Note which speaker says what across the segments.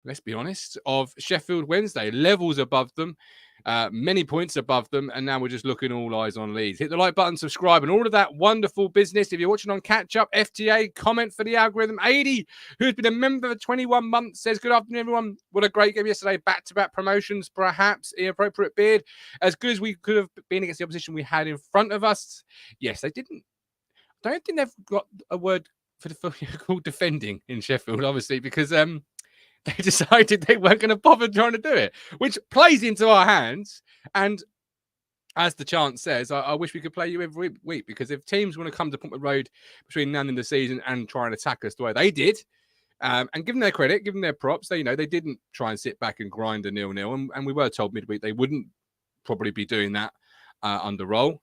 Speaker 1: let's be honest, of Sheffield Wednesday. Levels above them, many points above them, and now we're just looking all eyes on Leeds. Hit the like button, subscribe, and all of that wonderful business. If you're watching on Catch Up, FTA, comment for the algorithm. 80, who's been a member for 21 months, says, good afternoon, everyone. What a great game yesterday. Back-to-back promotions, perhaps. Inappropriate beard. As good as we could have been against the opposition we had in front of us. Yes, they didn't. I don't think they've got a word for called defending in Sheffield, obviously, because they decided they weren't going to bother trying to do it, which plays into our hands. And as the chant says, I wish we could play you every week, because if teams want to come to Portman Road between now and the season and try and attack us the way they did, and give them their credit, give them their props, they didn't try and sit back and grind a 0-0. And we were told midweek they wouldn't probably be doing that under Roll.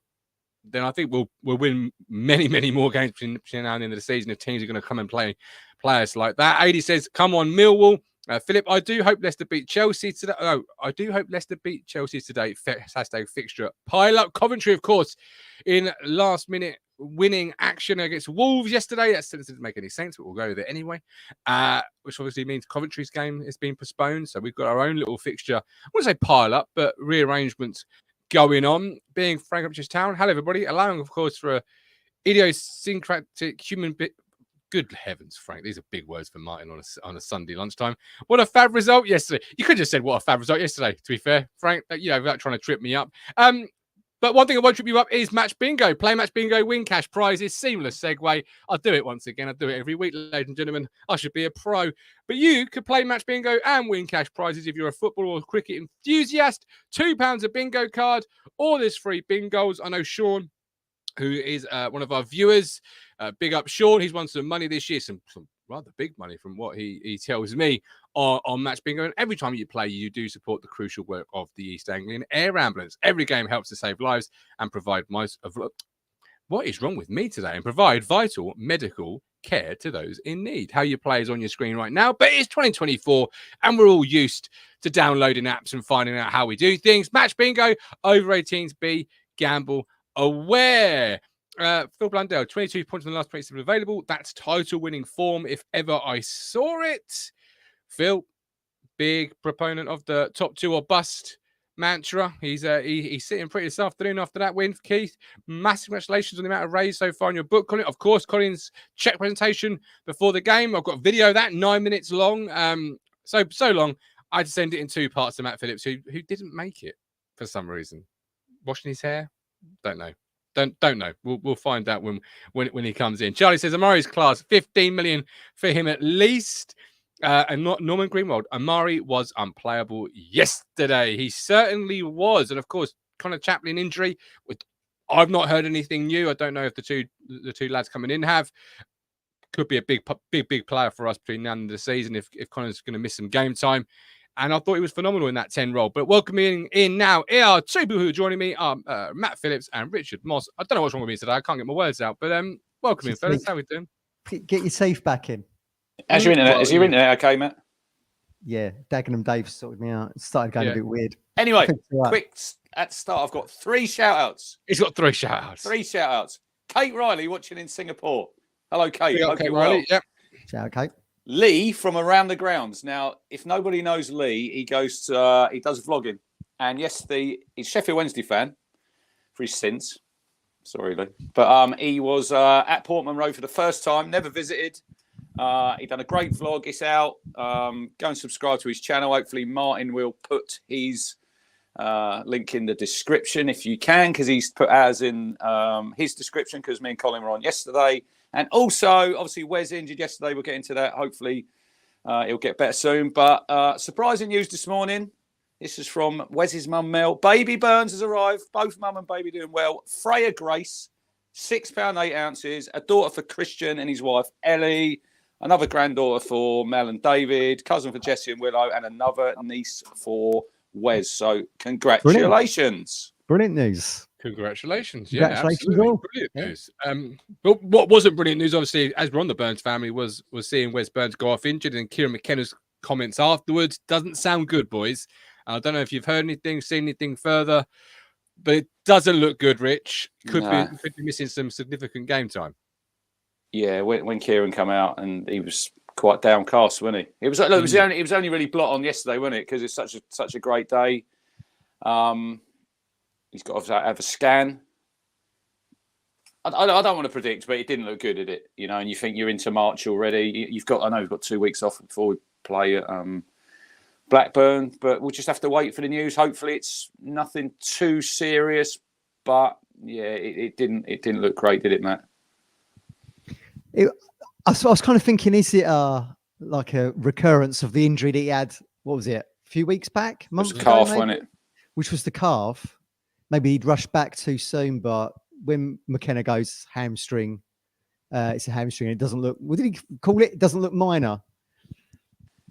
Speaker 1: Then I think we'll win many more games between now and the end of the season if teams are going to come and play us like that. 80 says, come on, Millwall. Philip, I do hope Leicester beat Chelsea today. Oh, I do hope Leicester beat Chelsea today. Hashtag fixture. Pile up. Coventry, of course, in last-minute winning action against Wolves yesterday. That doesn't make any sense, but we'll go with it anyway. Which obviously means Coventry's game has been postponed. So we've got our own little fixture. I wouldn't say pile up, but rearrangements going on. Being Frank Ipswich Town. Hello, everybody. Allowing, of course, for a idiosyncratic human bit. Good heavens, Frank. These are big words for Martin on a Sunday lunchtime. What a fab result yesterday. You could have just said what a fab result yesterday, to be fair, Frank, without trying to trip me up. But one thing I won't trip you up is Match Bingo. Play Match Bingo, win cash prizes. Seamless segue. I'll do it once again. I'll do it every week, ladies and gentlemen. I should be a pro. But you could play Match Bingo and win cash prizes if you're a football or cricket enthusiast. £2 a bingo card. All this free bingos. I know Sean, who is one of our viewers. Big up Sean. He's won some money this year, some rather big money from what he tells me on Match Bingo. And every time you play, you do support the crucial work of the East Anglian Air Ambulance. Every game helps to save lives and provide what is wrong with me today? And provide vital medical care to those in need. How you play is on your screen right now, but it's 2024 and we're all used to downloading apps and finding out how we do things. Match Bingo, over 18s, be gamble aware. Phil Blundell, 22 points in the last 27 available. That's title-winning form if ever I saw it. Phil, big proponent of the top two or bust mantra. He's sitting pretty this afternoon after that win for Keith. Massive congratulations on the amount of raise so far in your book, Colin. Of course, Colin's check presentation before the game. I've got a video of that, 9 minutes long. So long, I had to send it in 2 parts to Matt Phillips, who didn't make it for some reason. Washing his hair? Don't know. Don't know. We'll find out when he comes in. Charlie says Omari's class, 15 million for him at least. And not Norman Greenwald. Omari was unplayable yesterday. He certainly was. And of course, Connor Chaplin injury. I've not heard anything new. I don't know if the two lads coming in have. Could be a big player for us between now and the season if Connor's going to miss some game time. And I thought he was phenomenal in that 10 role. But welcoming in now, here are 2 people who are joining me, Matt Phillips and Richard Moss. I don't know what's wrong with me today. I can't get my words out. But welcome in, fellas. How are we doing?
Speaker 2: Get your safe back in.
Speaker 3: Is your internet okay, Matt?
Speaker 2: Yeah, Dagenham Dave sorted me out. It started going a bit weird.
Speaker 3: Anyway, quick at the start, I've got 3 shout-outs.
Speaker 1: He's got 3 shout-outs.
Speaker 3: 3 shout-outs. Kate Riley watching in Singapore. Hello, Kate.
Speaker 1: Hope you're Riley. Yep.
Speaker 2: Shout out, Kate.
Speaker 3: Lee from Around the Grounds. Now, if nobody knows Lee, he does vlogging. And yesterday, he's a Sheffield Wednesday fan for his sins. Sorry, Lee. But he was at Portman Road for the first time, never visited. He done a great vlog. It's out. Go and subscribe to his channel. Hopefully, Martin will put his link in the description if you can, because he's put ours in his description, because me and Colin were on yesterday. And also, obviously, Wes injured yesterday. We'll get into that. Hopefully, he'll get better soon. But surprising news this morning. This is from Wes's mum, Mel. Baby Burns has arrived. Both mum and baby doing well. Freya Grace, 6 pounds 8 ounces. A daughter for Christian and his wife, Ellie. Another granddaughter for Mel and David. Cousin for Jesse and Willow. And another niece for Wes. So, congratulations.
Speaker 2: Brilliant news.
Speaker 1: Congratulations.
Speaker 2: Congratulations.
Speaker 1: Brilliant news. But what wasn't brilliant news, obviously, as we're on the Burns family, was seeing Wes Burns go off injured, and Kieran McKenna's comments afterwards. Doesn't sound good, boys. I don't know if you've heard anything, seen anything further, but it doesn't look good, Rich. Could be missing some significant game time.
Speaker 3: Yeah, when Kieran come out and he was quite downcast, wasn't he? It was look, it was only really blot on yesterday, wasn't it? Because it's such a great day. He's got to have a scan. I don't want to predict, but it didn't look good, did it? You know, and you think you're into March already. I know we've got 2 weeks off before we play at Blackburn, but we'll just have to wait for the news. Hopefully, it's nothing too serious. But yeah, it didn't look great, did it, Matt?
Speaker 2: I was kind of thinking, is it like a recurrence of the injury that he had? What was it? A few weeks back, months ago,
Speaker 3: calf, wasn't it?
Speaker 2: Which was the calf. Maybe he'd rushed back too soon, but when McKenna goes hamstring, it's a hamstring. It doesn't look. What did he call it? It doesn't look minor.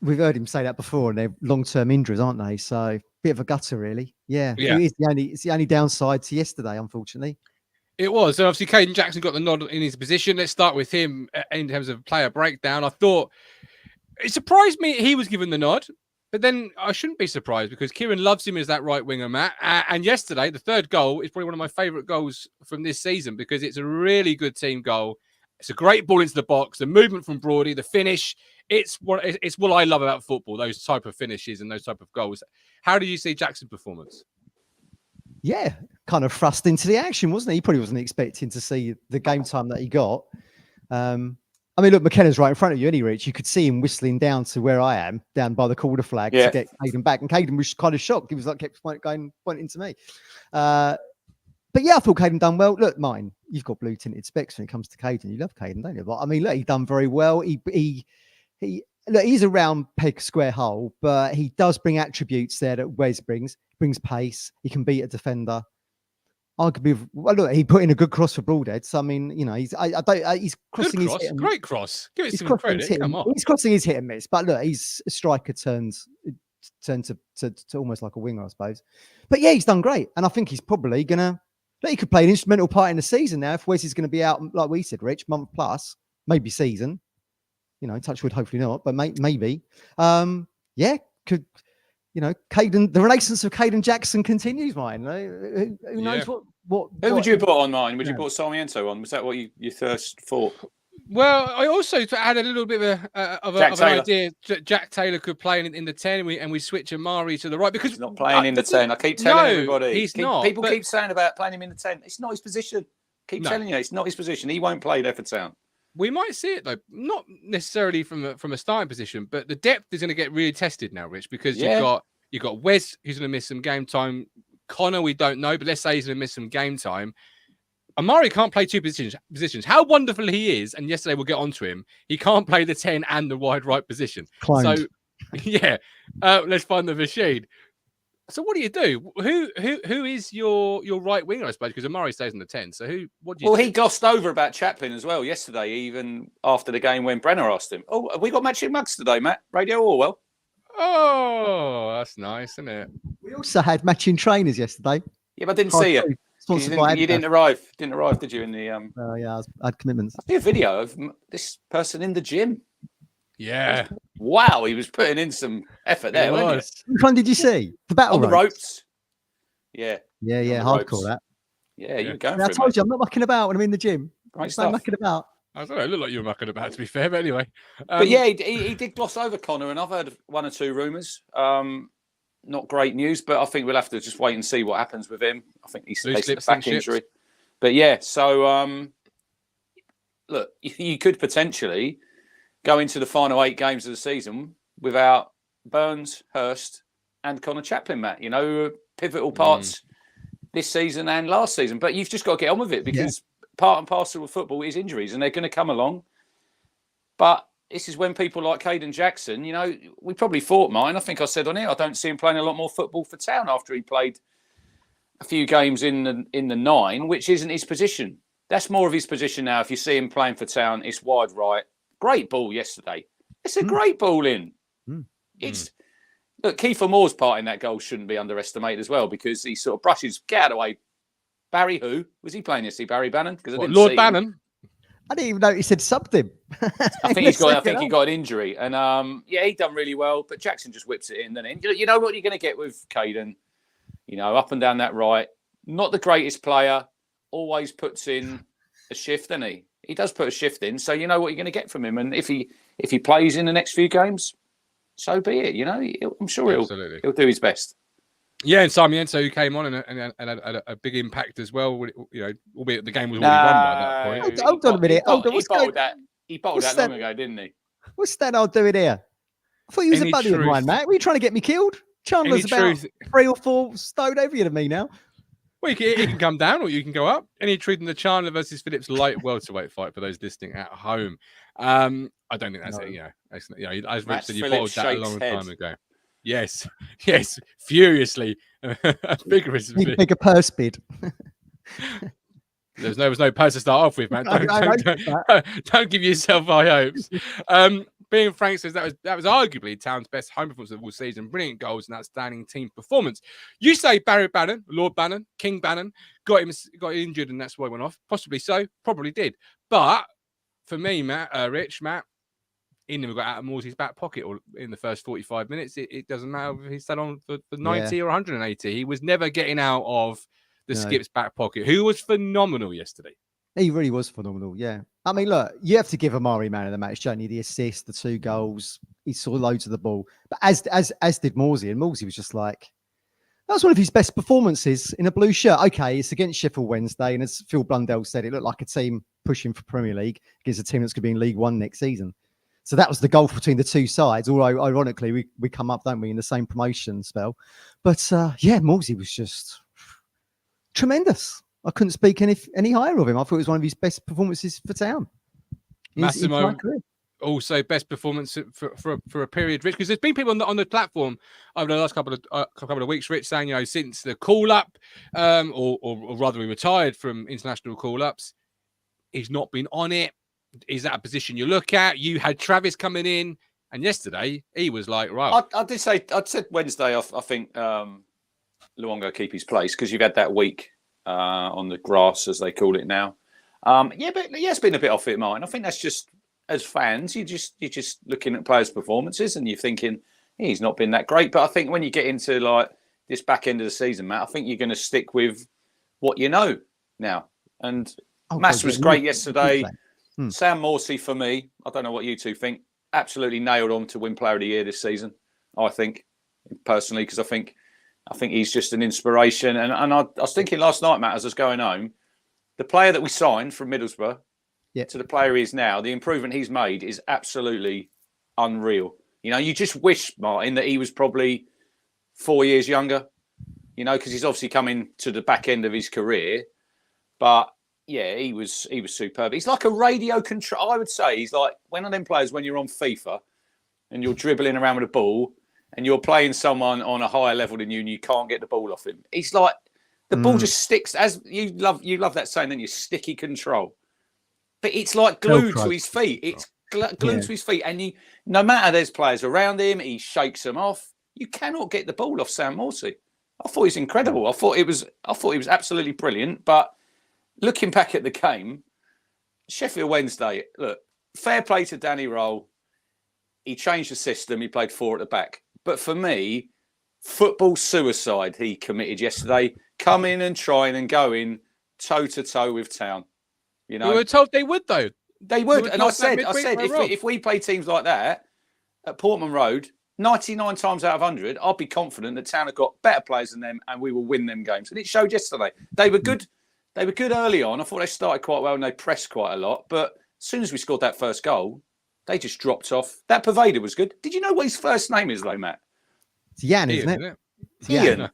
Speaker 2: We've heard him say that before, and they're long-term injuries, aren't they? So bit of a gutter, really. Yeah. It's the only downside to yesterday, unfortunately.
Speaker 1: It was. And obviously, Caden Jackson got the nod in his position. Let's start with him in terms of player breakdown. I thought it surprised me he was given the nod, but then I shouldn't be surprised because Kieran loves him as that right winger, Matt. And yesterday, the third goal is probably one of my favourite goals from this season because it's a really good team goal. It's a great ball into the box, the movement from Brody, the finish. It's what I love about football, those type of finishes and those type of goals. How do you see Jackson's performance?
Speaker 2: Yeah, kind of thrust into the action, wasn't he? He probably wasn't expecting to see the game time that he got. I mean, look, McKenna's right in front of you, Rich. You could see him whistling down to where I am, down by the quarter flag to get Caden back. And Caden was kind of shocked. He was like, kept pointing to me. But yeah, I thought Caden done well. Look, you've got blue tinted specs when it comes to Caden. You love Caden, don't you? But I mean, look, he done very well. Look, he's a round peg square hole, but he does bring attributes there that Wes brings. Brings pace. He can beat a defender. Arguably, well, look, he put in a good cross for Broadhead. So I mean, you know, he's crossing his hit.
Speaker 1: Great cross. Give it some credit. Come on.
Speaker 2: He's crossing his hit and miss. But look, he's a striker turned to almost like a winger, I suppose. But yeah, he's done great, and I think he's probably gonna. He could play an instrumental part in the season now. If Wes is going to be out, like we said, Rich, month plus, maybe season. You know, touch wood, hopefully not, but maybe. Yeah, could. You know, Caden, the renaissance of Caden Jackson continues, mine. Who knows what?
Speaker 3: Who would you put on mine? Would you put Sarmiento on? Was that what you first thought?
Speaker 1: Well, I also had a little bit of an idea. Jack Taylor could play in the 10, and we switch Omari to the right because
Speaker 3: he's not playing in the 10. I keep telling everybody.
Speaker 1: He's not.
Speaker 3: People keep saying about playing him in the 10. It's not his position. Keep telling you, it's not his position. He won't play there for Town.
Speaker 1: We might see it though, not necessarily from a starting position, but the depth is going to get really tested now, Rich, because you've got Wes who's going to miss some game time. Connor, we don't know, but let's say he's going to miss some game time. Omari can't play two positions. How wonderful he is, and yesterday we'll get onto him. He can't play the 10 and the wide right position.
Speaker 2: Cloned.
Speaker 1: So, yeah, let's find the machine. So what do you do? Who is your right winger, I suppose? Because Omari stays in the 10. So what do you do?
Speaker 3: He glossed over about Chaplin as well yesterday, even after the game when Brenner asked him, "Oh, have we got matching mugs today, Matt? Radio Orwell?"
Speaker 1: Oh, that's nice, isn't it?
Speaker 2: We also had matching trainers yesterday.
Speaker 3: Yeah, but I didn't see you. You didn't arrive. Didn't arrive, did you? In the
Speaker 2: yeah, I had commitments.
Speaker 3: I see a video of this person in the gym.
Speaker 1: Yeah.
Speaker 3: Wow, he was putting in some effort there, wasn't he?
Speaker 2: Which one did you see? The battle
Speaker 3: on the ropes. Yeah.
Speaker 2: Hardcore that.
Speaker 3: Yeah, you were going for
Speaker 2: I
Speaker 3: it,
Speaker 2: told
Speaker 3: mate.
Speaker 2: you, I'm not mucking about when I'm in the gym.
Speaker 3: Great stuff.
Speaker 2: I'm mucking about.
Speaker 1: I don't know. It looked like you were mucking about, to be fair, but anyway.
Speaker 3: But yeah, he did gloss over Connor, and I've heard one or two rumours. Not great news, but I think we'll have to just wait and see what happens with him. I think he's facing a back injury. But yeah, so look, you could potentially go into the final 8 games of the season without Burns, Hurst, and Connor Chaplin, Matt. You know, pivotal parts this season and last season. But you've just got to get on with it because part and parcel of football is injuries, and they're going to come along. But this is when people like Caden Jackson, you know, we probably thought I think I said on here, I don't see him playing a lot more football for Town after he played a few games in the 9, which isn't his position. That's more of his position now. If you see him playing for Town, it's wide right. Great ball yesterday. It's a great ball in. Look, Kiefer Moore's part in that goal shouldn't be underestimated as well because he sort of brushes, get out of the way. Barry, who was he playing yesterday? Barry Bannon? Because I didn't
Speaker 1: Lord
Speaker 3: see
Speaker 1: Bannon.
Speaker 3: him.
Speaker 2: I didn't even know he said something.
Speaker 3: I think he got an injury, and he done really well. But Jackson just whips it in. Then you know what you're going to get with Caden. You know, up and down that right. Not the greatest player. Always puts in a shift, doesn't he? He does put a shift in, so you know what you're going to get from him. And if he plays in the next few games, so be it. You know, I'm sure he'll do his best.
Speaker 1: Yeah, and Sarmiento, who came on and had a big impact as well. You know, albeit the game was already won by that point.
Speaker 2: Hold on a minute.
Speaker 3: He bottled that long ago, didn't he?
Speaker 2: What's Stannard doing here? I thought he was a buddy of mine, Matt. Were you trying to get me killed? Chandler's about 3 or 4 stone heavier than me now.
Speaker 1: Well, he can come down or you can go up. Any truth in the Chandler versus Phillips light welterweight fight for those listening at home? I don't think that's it. You know, as Rich said, you bottled that a long time ago. Yes, furiously, vigorously.
Speaker 2: Bigger purse bid.
Speaker 1: There was no purse to start off with, man. Don't give yourself high hopes. Being Frank says that was arguably Town's best home performance of all season. Brilliant goals and outstanding team performance. You say Barry Bannon, Lord Bannon, King Bannon got injured and that's why he went off. Possibly so, probably did. But for me, Matt, he never got out of Morsey's back pocket or in the first 45 minutes. It doesn't matter if he sat on for 90 or 180. He was never getting out of the skip's back pocket, who was phenomenal yesterday. He
Speaker 2: really was phenomenal, yeah. I mean, look, you have to give Omari man of the match, don't you? The assist, the 2 goals. He saw loads of the ball. But as did Morsey. And Morsey was just like, that was one of his best performances in a blue shirt. Okay, it's against Sheffield Wednesday. And as Phil Blundell said, it looked like a team pushing for Premier League against a team that's going to be in League One next season. So that was the gulf between the two sides. Although, ironically, we come up, don't we, in the same promotion spell. But, Morsey was just tremendous. I couldn't speak any higher of him. I thought it was one of his best performances for Town.
Speaker 1: Massimo, also best performance for a period, Rich, because there's been people on the platform over the last couple of weeks, Rich, saying, you know, since the call-up, or rather he retired from international call-ups, he's not been on it. Is that a position you look at? You had Travis coming in, and yesterday he was like, right.
Speaker 3: I said Wednesday, I think Luongo keep his place because you've had that week on the grass, as they call it now. It's been a bit off it, Martin. I think that's just, as fans, you're just looking at players' performances and you're thinking he's not been that great. But I think when you get into like this back end of the season, Matt, I think you're going to stick with what you know now. And Mass was great yesterday. Sam Morsey, for me, I don't know what you two think, absolutely nailed on to win Player of the Year this season. I think personally, because I think he's just an inspiration. And I was thinking last night, Matt, as I was going home, the player that we signed from Middlesbrough to the player he is now, the improvement he's made is absolutely unreal. You know, you just wish, Martin, that he was probably 4 years younger, you know, because he's obviously coming to the back end of his career. But yeah, he was superb. He's like a radio control. I would say he's like one of them players when you're on FIFA and you're dribbling around with a ball and you're playing someone on a higher level than you and you can't get the ball off him. He's like, the ball just sticks, as you love that saying, then you sticky control. But it's like glued to his feet. It's glued to his feet. And no matter there's players around him, he shakes them off. You cannot get the ball off Sam Morsey. I thought he was incredible. I thought he was absolutely brilliant. But looking back at the game, Sheffield Wednesday, look, fair play to Danny Roll. He changed the system. He played 4 at the back. But for me, football suicide he committed yesterday, coming and trying and going toe-to-toe with Town. You know,
Speaker 1: we were told they would, though.
Speaker 3: They would. And I said, if we play teams like that at Portman Road, 99 times out of 100, I'll be confident that Town have got better players than them and we will win them games. And it showed yesterday. They were good. They were good early on. I thought they started quite well and they pressed quite a lot. But as soon as we scored that first goal, they just dropped off. That Pervader was good. Did you know what his first name is, though, Matt?
Speaker 2: It's Jan, isn't it?
Speaker 3: Ian.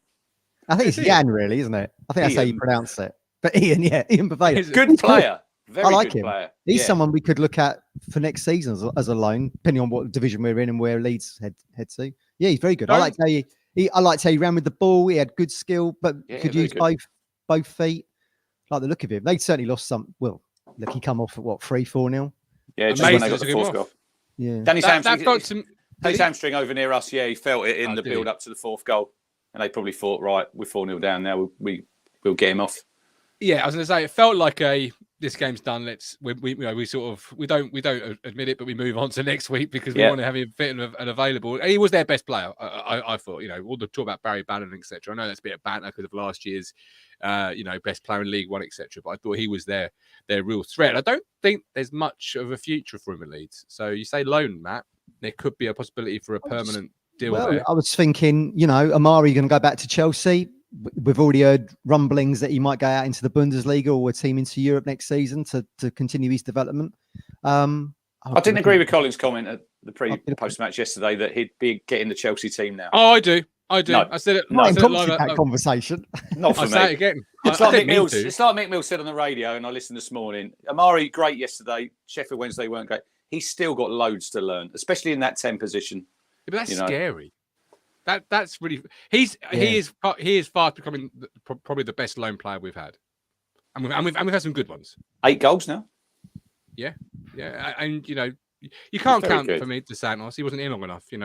Speaker 2: I think it's Jan, really, isn't it? I think that's how you pronounce it. But Ian Pervader.
Speaker 3: Good player. Very
Speaker 2: I like
Speaker 3: good
Speaker 2: him.
Speaker 3: Player.
Speaker 2: He's someone we could look at for next season as a loan, depending on what division we're in and where Leeds head to. Yeah, he's very good. I liked how he ran with the ball. He had good skill, but could use both feet. Like the look of him. They certainly lost some. Well, look, he come off at 3-4-0.
Speaker 3: Yeah, just when they got the fourth goal.
Speaker 2: Yeah,
Speaker 3: Danny's hamstring over near us. Yeah, he felt it in the build up to the fourth goal, and they probably thought, right, we're 4-0 down now. We'll get him off.
Speaker 1: Yeah, I was going to say, it felt like a this game's done. We sort of we don't admit it, but we move on to next week because we want to have him fit and available. And he was their best player. I thought, all the talk about Barry Bannon, etc. I know that's a bit of banter because of last year's, best player in League One, etc. But I thought he was their real threat. I don't think there's much of a future for him at Leeds. So you say loan, Matt. There could be a possibility for a permanent deal there.
Speaker 2: I was thinking, Omari going to go back to Chelsea. We've already heard rumblings that he might go out into the Bundesliga or a team into Europe next season to continue his development. I
Speaker 3: didn't agree with Colin's comment at the post-match yesterday that he'd be getting the Chelsea team now.
Speaker 1: Oh, I do. No, I said it.
Speaker 2: Not in that conversation.
Speaker 3: Not for
Speaker 1: me.
Speaker 3: Say
Speaker 1: it again.
Speaker 3: It's like Mick Mills said on the radio, and I listened this morning. Omari, great yesterday. Sheffield Wednesday weren't great. He's still got loads to learn, especially in that 10 position.
Speaker 1: Yeah, but that's scary. That's really he is fast becoming probably the best loan player we've had, and we've had some good ones. 8 goals now. Yeah, and you can't count for me to Santos. He wasn't here long enough. He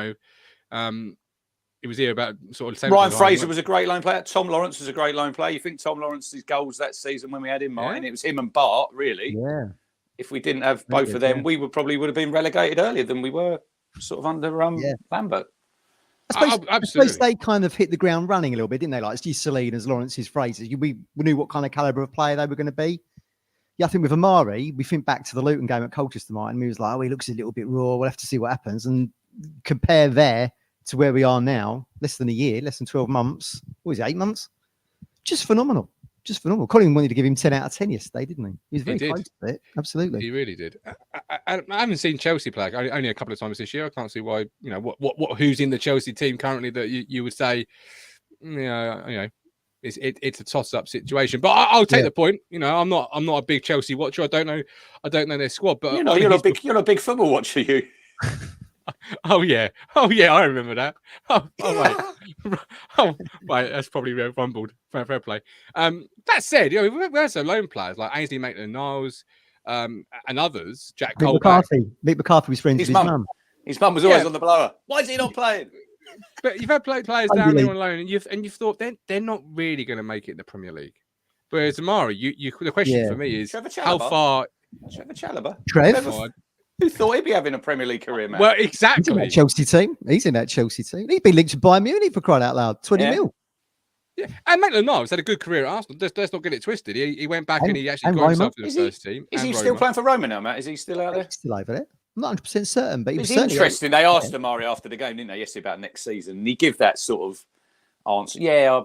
Speaker 1: was here about sort of.
Speaker 3: Ryan Fraser was a great loan player. Tom Lawrence was a great loan player. You think Tom Lawrence's goals that season when we had him, Martin? It was him and Bart, really.
Speaker 2: Yeah.
Speaker 3: If we didn't have both of them, we would have been relegated earlier than we were, sort of under Lambert.
Speaker 2: I suppose they kind of hit the ground running a little bit, didn't they? Like Salinas, Lawrence's, Frasers. We knew what kind of caliber of player they were going to be. Yeah, I think with Omari, we think back to the Luton game at Colchester, Martin. We was like, he looks a little bit raw. We'll have to see what happens. And compare there to where we are now, less than a year, less than 12 months. What was it, 8 months? Just phenomenal. Just phenomenal. Colin wanted to give him 10 out of 10 yesterday, didn't he? He was very close to it. Absolutely.
Speaker 1: He really did. I haven't seen Chelsea play only a couple of times this year. I can't see why, who's in the Chelsea team currently that you would say, it's a toss-up situation. But I'll take the point. I'm not a big Chelsea watcher. I don't know their squad. But
Speaker 3: you're a big football watcher, you.
Speaker 1: Oh yeah, I remember that. Wait, that's probably rumbled. Fair play. That said, we had some loan players like Ainsley Maitland-Niles, and others. Jack Colback.
Speaker 2: Mick McCarthy was friends with his mum.
Speaker 3: His mum was always on the blower. Why is he not playing?
Speaker 1: But you've had players down there on loan, and you've thought they're not really going to make it in the Premier League. Whereas Omari, the question for me is how far.
Speaker 3: Trevor Chalobah.
Speaker 2: Trev.
Speaker 3: Who thought he'd be having a Premier League career, man?
Speaker 1: Well, exactly.
Speaker 2: He's in that Chelsea team. He's been linked to Bayern Munich for crying out loud. 20 mil.
Speaker 1: Yeah, and Maitland-Niles had a good career at Arsenal. Let's not get it twisted. He went back and he actually got himself to the first team.
Speaker 3: Is he still playing for Roma now, Matt? Is he still out there?
Speaker 2: He's still over there. I'm not 100% certain, but he was
Speaker 3: interesting. They asked Omari after the game, didn't they, yesterday about next season? And he gave that sort of answer. Yeah,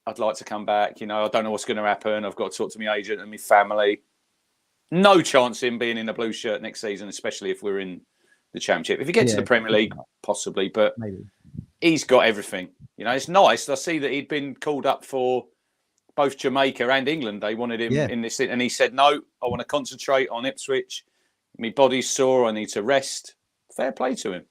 Speaker 3: I'd like to come back. I don't know what's going to happen. I've got to talk to my agent and my family. No chance in being in a blue shirt next season, especially if we're in the Championship. If he gets to the Premier League, possibly, but he's got everything. It's nice. I see that he'd been called up for both Jamaica and England. They wanted him in this, and he said, "No, I want to concentrate on Ipswich. My body's sore. I need to rest." Fair play to him.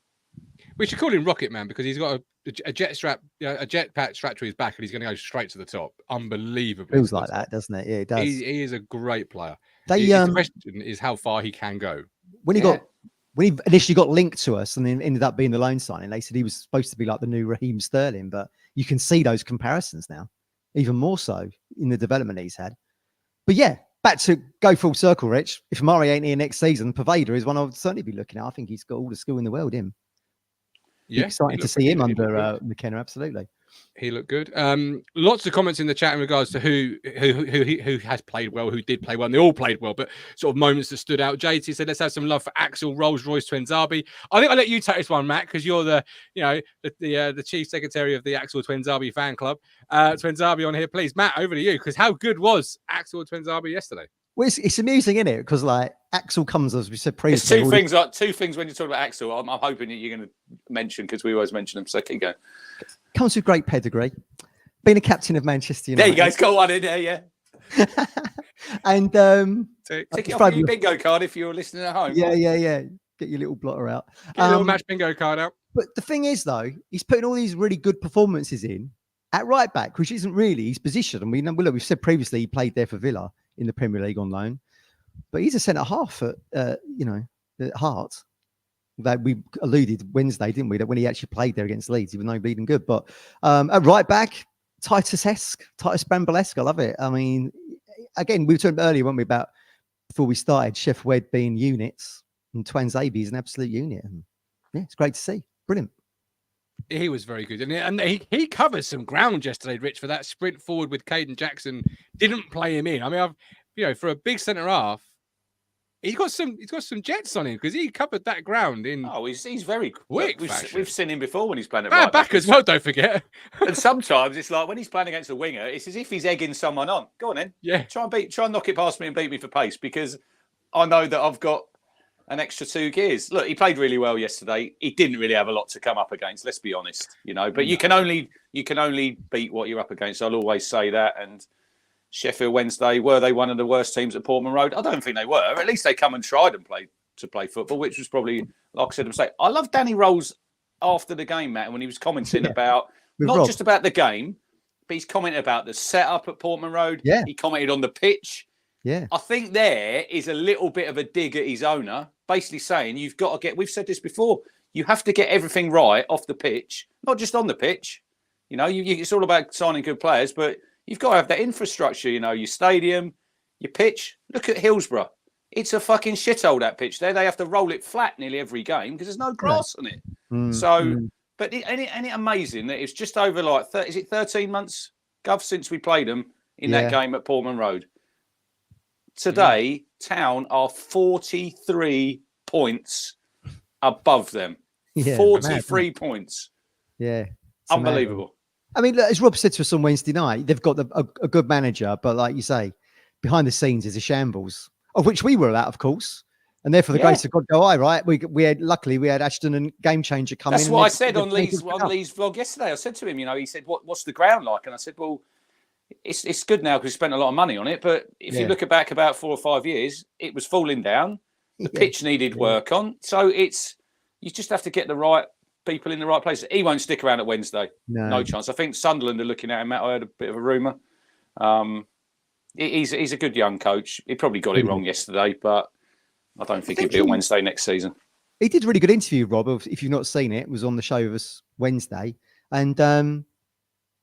Speaker 1: We should call him Rocket Man because he's got a jet strap, a jet pack strapped to his back, and he's going to go straight to the top. Unbelievable.
Speaker 2: Feels like that, doesn't it? Yeah, it does.
Speaker 1: He is a great player.
Speaker 2: The
Speaker 1: question is how far he can go.
Speaker 2: When he initially got linked to us and then ended up being the loan signing, they said he was supposed to be like the new Raheem Sterling, but you can see those comparisons now, even more so in the development he's had. But back to go full circle, Rich. If Omari ain't here next season, Paveda is one I would certainly be looking at. I think he's got all the skill in the world, him. Yeah, exciting to see him under McKenna, absolutely.
Speaker 1: He looked good. Lots of comments in the chat in regards to who has played well, who did play well, and they all played well, but sort of moments that stood out. JT said, let's have some love for Axel Rolls-Royce Twinzabi. I think I'll let you take this one, Matt, because you're the chief secretary of the Axel Twinzabi fan club. Twinzabi on here, please. Matt, over to you, because how good was Axel Twinzabi yesterday?
Speaker 2: Well, it's amusing, isn't it? Because Axel comes, as we said previously.
Speaker 3: It's two things when you talk about Axel. I'm hoping that you're going to mention because we always mention him. So keep going. Comes
Speaker 2: with great pedigree. Being a captain of Manchester United.
Speaker 3: There you go. It's got one in there, yeah.
Speaker 2: And
Speaker 3: take it off your bingo card if you're listening at home.
Speaker 2: Yeah. Get your little blotter out.
Speaker 1: Get your little match bingo card out.
Speaker 2: But the thing is, though, he's putting all these really good performances in at right back, which isn't really his position. And we've said previously he played there for Villa in the Premier League on loan, but he's a centre half at heart. That we alluded Wednesday, didn't we? That when he actually played there against Leeds, he was no bleeding good. But at right back, Titus Bramble-esque. I love it. I mean, again, we were talking earlier, weren't we, about before we started, Chef Wed being units and Twanzabi is an absolute unit. And yeah, it's great to see. Brilliant.
Speaker 1: He was very good, and he covered some ground yesterday, Rich, for that sprint forward with Caden Jackson. Didn't play him in. I mean, for a big centre half, he's got some jets on him because he covered that ground in.
Speaker 3: Oh, he's very
Speaker 1: quick.
Speaker 3: We've seen him before when he's playing at
Speaker 1: right back as well. Don't forget.
Speaker 3: And sometimes it's like when he's playing against a winger, it's as if he's egging someone on. Go on then,
Speaker 1: yeah.
Speaker 3: Try and knock it past me and beat me for pace because I know that I've got an extra 2 gears. Look, he played really well yesterday. He didn't really have a lot to come up against. Let's be honest, But you can only beat what you're up against. I'll always say that. And Sheffield Wednesday, were they one of the worst teams at Portman Road? I don't think they were. At least they come and tried and play football, which was probably, like I said, a mistake. I love Danny Rolls after the game, Matt, when he was commenting about not just about the game, but he's commenting about the setup at Portman Road.
Speaker 2: Yeah.
Speaker 3: He commented on the pitch.
Speaker 2: Yeah.
Speaker 3: I think there is a little bit of a dig at his owner, basically saying you've got to get, we've said this before, you have to get everything right off the pitch, not just on the pitch. It's all about signing good players, but you've got to have that infrastructure, your stadium, your pitch. Look at Hillsborough. It's a fucking shithole, that pitch there. They have to roll it flat nearly every game because there's no grass on it. But isn't it amazing that it's just over 13 months, Gov, since we played them in that game at Portman Road? Today, Town are 43 points above them. 43 points.
Speaker 2: Yeah.
Speaker 3: Unbelievable.
Speaker 2: I mean, as Rob said to us on Wednesday night, they've got a good manager, but like you say, behind the scenes is a shambles, of which we were at, of course. And therefore, the grace of God go I, right? Luckily we had Ashton and Game Changer come in.
Speaker 3: That's what I said on Lee's vlog yesterday. I said to him, he said, what's the ground like? And I said, well, it's good now because we spent a lot of money on it. But if you look back about 4 or 5 years, it was falling down. The pitch needed work on. So you just have to get the right people in the right places. He won't stick around at Wednesday. No chance. I think Sunderland are looking at him. Matt, I heard a bit of a rumour. He's a good young coach. He probably got it wrong yesterday, but I don't think he'll be on Wednesday next season.
Speaker 2: He did a really good interview, Rob. If you've not seen it, it was on the show with us Wednesday. And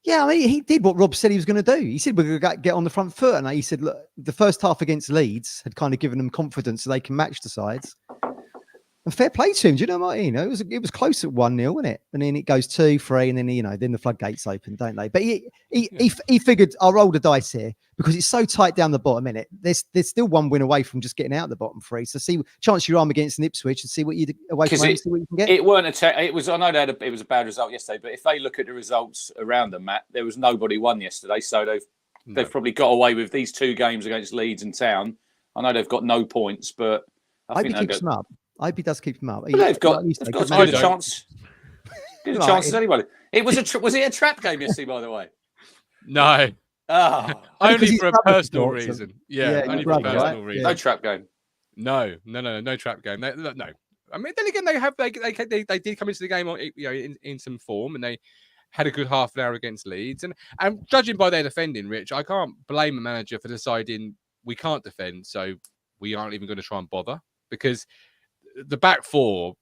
Speaker 2: he did what Rob said he was going to do. He said, we're going to get on the front foot. And he said, look, the first half against Leeds had kind of given them confidence so they can match the sides. And fair play to him. Do you know what I mean? It was close at 1-0, wasn't it? And then it goes 2-3, and then then the floodgates open, don't they? But he figured I'll roll the dice here because it's so tight down the bottom, innit? There's still one win away from just getting out of the bottom 3. So chance your arm against an Ipswich and see what you away from home, see what you can get.
Speaker 3: It weren't it was. I know it was a bad result yesterday, but if they look at the results around them, Matt, there was nobody won yesterday, so they've probably got away with these 2 games against Leeds and Town. I know they've got no points, but I think
Speaker 2: keeps them up. I hope he does keep them up.
Speaker 3: They've got as good a chance. Good chance as anybody. It was was it a trap game yesterday, by the way?
Speaker 1: No. Only for a personal reason.
Speaker 2: Yeah,
Speaker 1: only for a personal reason.
Speaker 3: No trap game.
Speaker 1: No trap game. No. I mean, then again, they did come into the game in some form, and they had a good half an hour against Leeds. And judging by their defending, Rich, I can't blame a manager for deciding we can't defend, so we aren't even going to try and bother because the back 4,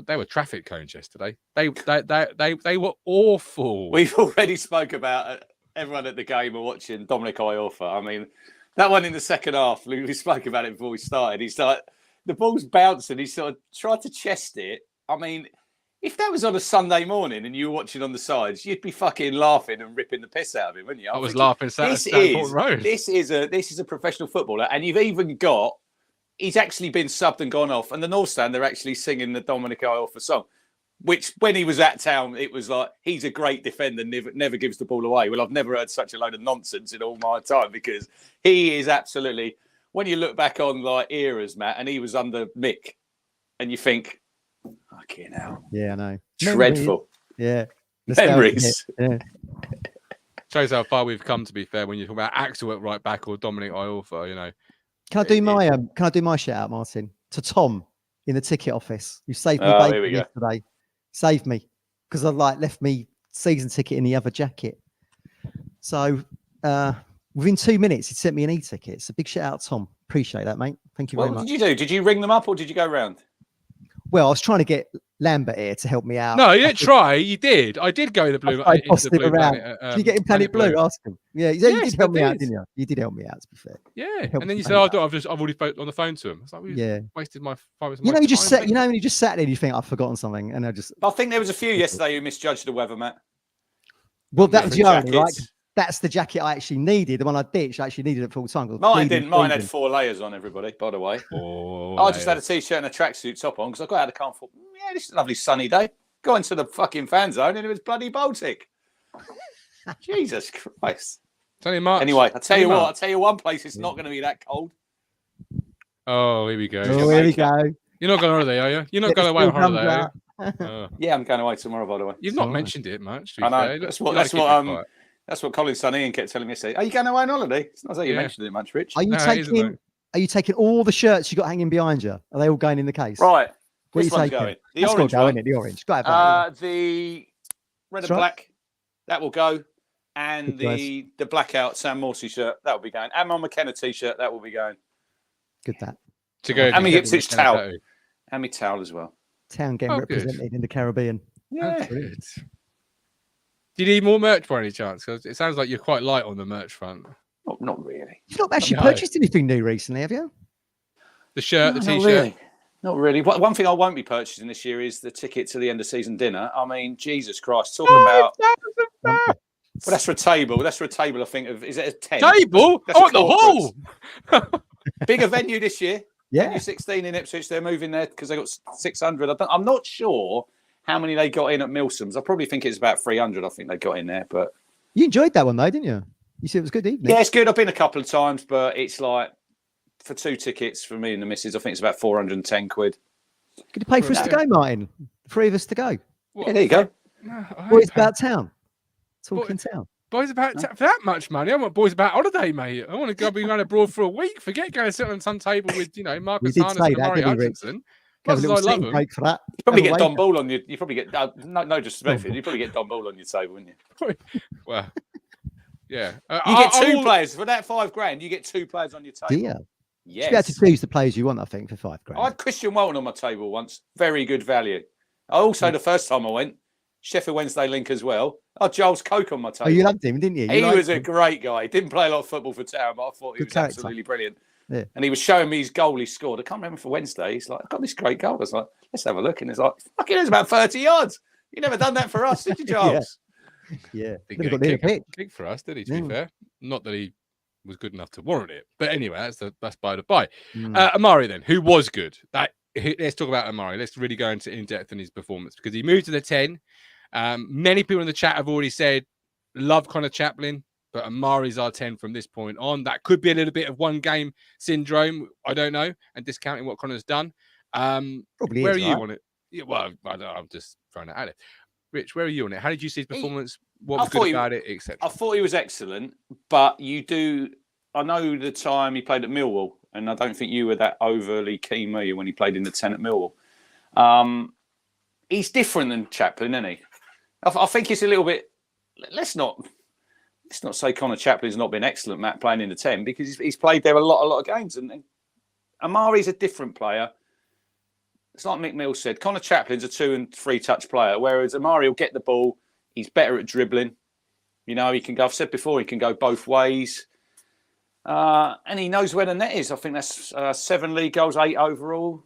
Speaker 1: they were traffic cones yesterday. They were awful.
Speaker 3: We've already spoke about everyone at the game or watching Dominic Iorfa. I mean, that one in the second half, we spoke about it before we started. He's like, the ball's bouncing. He sort of tried to chest it. I mean, if that was on a Sunday morning and you were watching on the sides, you'd be fucking laughing and ripping the piss out of him, wouldn't you?
Speaker 1: I was laughing Stanford Road.
Speaker 3: This is a professional footballer, and you've even got. He's actually been subbed and gone off. And the North Stand, they're actually singing the Dominic Iorfa song, which when he was at Town, it was like, he's a great defender, never gives the ball away. Well, I've never heard such a load of nonsense in all my time because he is absolutely, when you look back on like eras, Matt, and he was under Mick, and you think, fucking hell.
Speaker 2: Yeah, I know.
Speaker 3: Dreadful.
Speaker 2: Yeah.
Speaker 3: Memories.
Speaker 2: Yeah.
Speaker 1: Shows how far we've come, to be fair, when you talk about Axel at right back or Dominic Iorfa,
Speaker 2: Can I do my shout out, Martin, to Tom in the ticket office? You saved me yesterday. Saved me because I left me season ticket in the other jacket. So within 2 minutes, he sent me an e-ticket. So big shout out, Tom. Appreciate that, mate. Thank you very much.
Speaker 3: What did you do? Did you ring them up or did you go round?
Speaker 2: Well, I was trying to get Lambert here to help me out.
Speaker 1: No, you didn't try. You did. I did go the blue.
Speaker 2: I
Speaker 1: Into
Speaker 2: bossed
Speaker 1: the
Speaker 2: him
Speaker 1: blue
Speaker 2: around.
Speaker 1: planet,
Speaker 2: Did you get him Planet Blue? Ask him. Yeah, you
Speaker 1: Yes,
Speaker 2: did help
Speaker 1: I
Speaker 2: me out,
Speaker 1: did.
Speaker 2: didn't you? You did help me out, to be fair.
Speaker 1: Yeah,
Speaker 2: Helped
Speaker 1: and then you
Speaker 2: me
Speaker 1: said,
Speaker 2: out.
Speaker 1: I've already on the phone to him. It's like,
Speaker 2: Yeah.
Speaker 1: wasted my 5 minutes.
Speaker 2: You know, when you just sat there and you think I've forgotten something, and I
Speaker 3: think there was a few yesterday who misjudged the weather, Matt.
Speaker 2: Well, that was
Speaker 3: Different
Speaker 2: the only, right?
Speaker 3: jackets.
Speaker 2: That's the jacket I actually needed. The one I ditched, I actually needed it full time.
Speaker 3: Mine didn't. Mine had 4 layers on, everybody, by the way. I just had a t-shirt and a tracksuit top on because I got out of the car and thought, yeah, this is a lovely sunny day. Got into the fucking fan zone and it was bloody Baltic. Jesus Christ. Anyway, I'll tell you one place it's not going to be that cold.
Speaker 1: Oh, here we go.
Speaker 2: Oh, here we go.
Speaker 1: You're not going on holiday, are you? You're not going away on holiday, are you?
Speaker 3: Yeah, I'm going away tomorrow, by the way.
Speaker 1: You've not mentioned it much.
Speaker 3: I know. That's what Colin's son Ian kept telling me yesterday. Are you going away on holiday? It's not that you mentioned it much, Rich.
Speaker 2: Are you taking all the shirts you got hanging behind you? Are they all going in the case?
Speaker 3: Right.
Speaker 2: What
Speaker 3: This
Speaker 2: are you
Speaker 3: one's
Speaker 2: taking?
Speaker 3: going. The
Speaker 2: That's
Speaker 3: orange
Speaker 2: got to go,
Speaker 3: one.
Speaker 2: isn't it? The orange. Go ahead,
Speaker 3: the red and
Speaker 2: right.
Speaker 3: black, that will go. And the blackout Sam Morsey shirt, that will be going. And my McKenna t-shirt, that will be going.
Speaker 2: Good that.
Speaker 1: To go.
Speaker 3: And my Ipswich towel. And my towel as well.
Speaker 2: Town getting represented in the Caribbean.
Speaker 3: Yeah.
Speaker 1: Good. Do you need more merch by any chance? Because it sounds like you're quite light on the merch front.
Speaker 3: Not really.
Speaker 2: You've not actually purchased anything new recently, have you?
Speaker 1: The shirt, the t-shirt.
Speaker 3: Not really. Not really. One thing I won't be purchasing this year is the ticket to the end of season dinner. I mean, Jesus Christ, talking about. Well, that's for a table. That's for a table. I think of. Is it a 10?
Speaker 1: Table?
Speaker 3: That's
Speaker 1: the hall.
Speaker 3: Bigger venue this year.
Speaker 2: Yeah.
Speaker 3: Venue 16 in Ipswich. They're moving there because they got 600. I'm not sure how many they got in at Milsom's. I probably think it's about 300. I think they got in there, but
Speaker 2: you enjoyed that one though, didn't you? You said it was a good evening.
Speaker 3: Yeah, it's good. I've been a couple of times, but it's like for 2 tickets for me and the missus, I think it's about 410 quid.
Speaker 2: Could you pay for us to go, Martin? 3 of us to go.
Speaker 3: Yeah, there you go.
Speaker 2: Boys about town. Talking town.
Speaker 1: Boys about for that much money. I want boys about holiday, mate. I want to go be running abroad for a week. Forget going to sit on some table with Marcus Harness and Omari Hutchinson.
Speaker 2: Have a little sitting break for that.
Speaker 3: You probably get Don Ball on your. You probably get no disrespect. You probably get Don Ball on your table, wouldn't you?
Speaker 1: Well, yeah.
Speaker 3: You get 2 players for that $5,000. You get 2 players on your table.
Speaker 2: Yeah.
Speaker 3: Yes.
Speaker 2: You have to choose the players you want, I think, for $5,000.
Speaker 3: I had Christian Walton on my table once. Very good value. Also, the first time I went, Sheffield Wednesday link as well. I had Giles Coke on my table.
Speaker 2: Oh, you loved him, didn't you?
Speaker 3: He was a great guy. He didn't play a lot of football for Town, but I thought he was absolutely brilliant. Yeah. And he was showing me his goal he scored. I can't remember for Wednesday. He's like, I've got this great goal. I was like, let's have a look. And it's like, fucking, it was about 30 yards. You never done that for us, did you, Giles?
Speaker 2: Yeah.
Speaker 1: Didn't get a kick for us, did he, to be fair? Not that he was good enough to warrant it. But anyway, that's by the by. Omari then, who was good. Let's talk about Omari. Let's really go into in-depth in his performance because he moved to the 10. Many people in the chat have already said, love Connor Chaplin, but Omari's our 10 from this point on. That could be a little bit of one game syndrome. I don't know. And discounting what Connor's done.
Speaker 2: Probably
Speaker 1: where
Speaker 2: is,
Speaker 1: are you
Speaker 2: right?
Speaker 1: on it? Yeah, well, I'm just throwing it at it. Rich, where are you on it? How did you see his performance? What was good about it, etc.?
Speaker 3: I thought he was excellent, but I know the time he played at Millwall, and I don't think you were that overly keen, were you, when he played in the 10 at Millwall. He's different than Chaplin, isn't he? I think it's a little bit. Let's not say Connor Chaplin's not been excellent, Matt, playing in the 10 because he's played there a lot of games, and Omari's a different player. It's like Mick Mills said. Connor Chaplin's a 2 and 3 touch player, whereas Omari will get the ball. He's better at dribbling. He can go. I've said before, he can go both ways, and he knows where the net is. I think that's 7 league goals, 8 overall.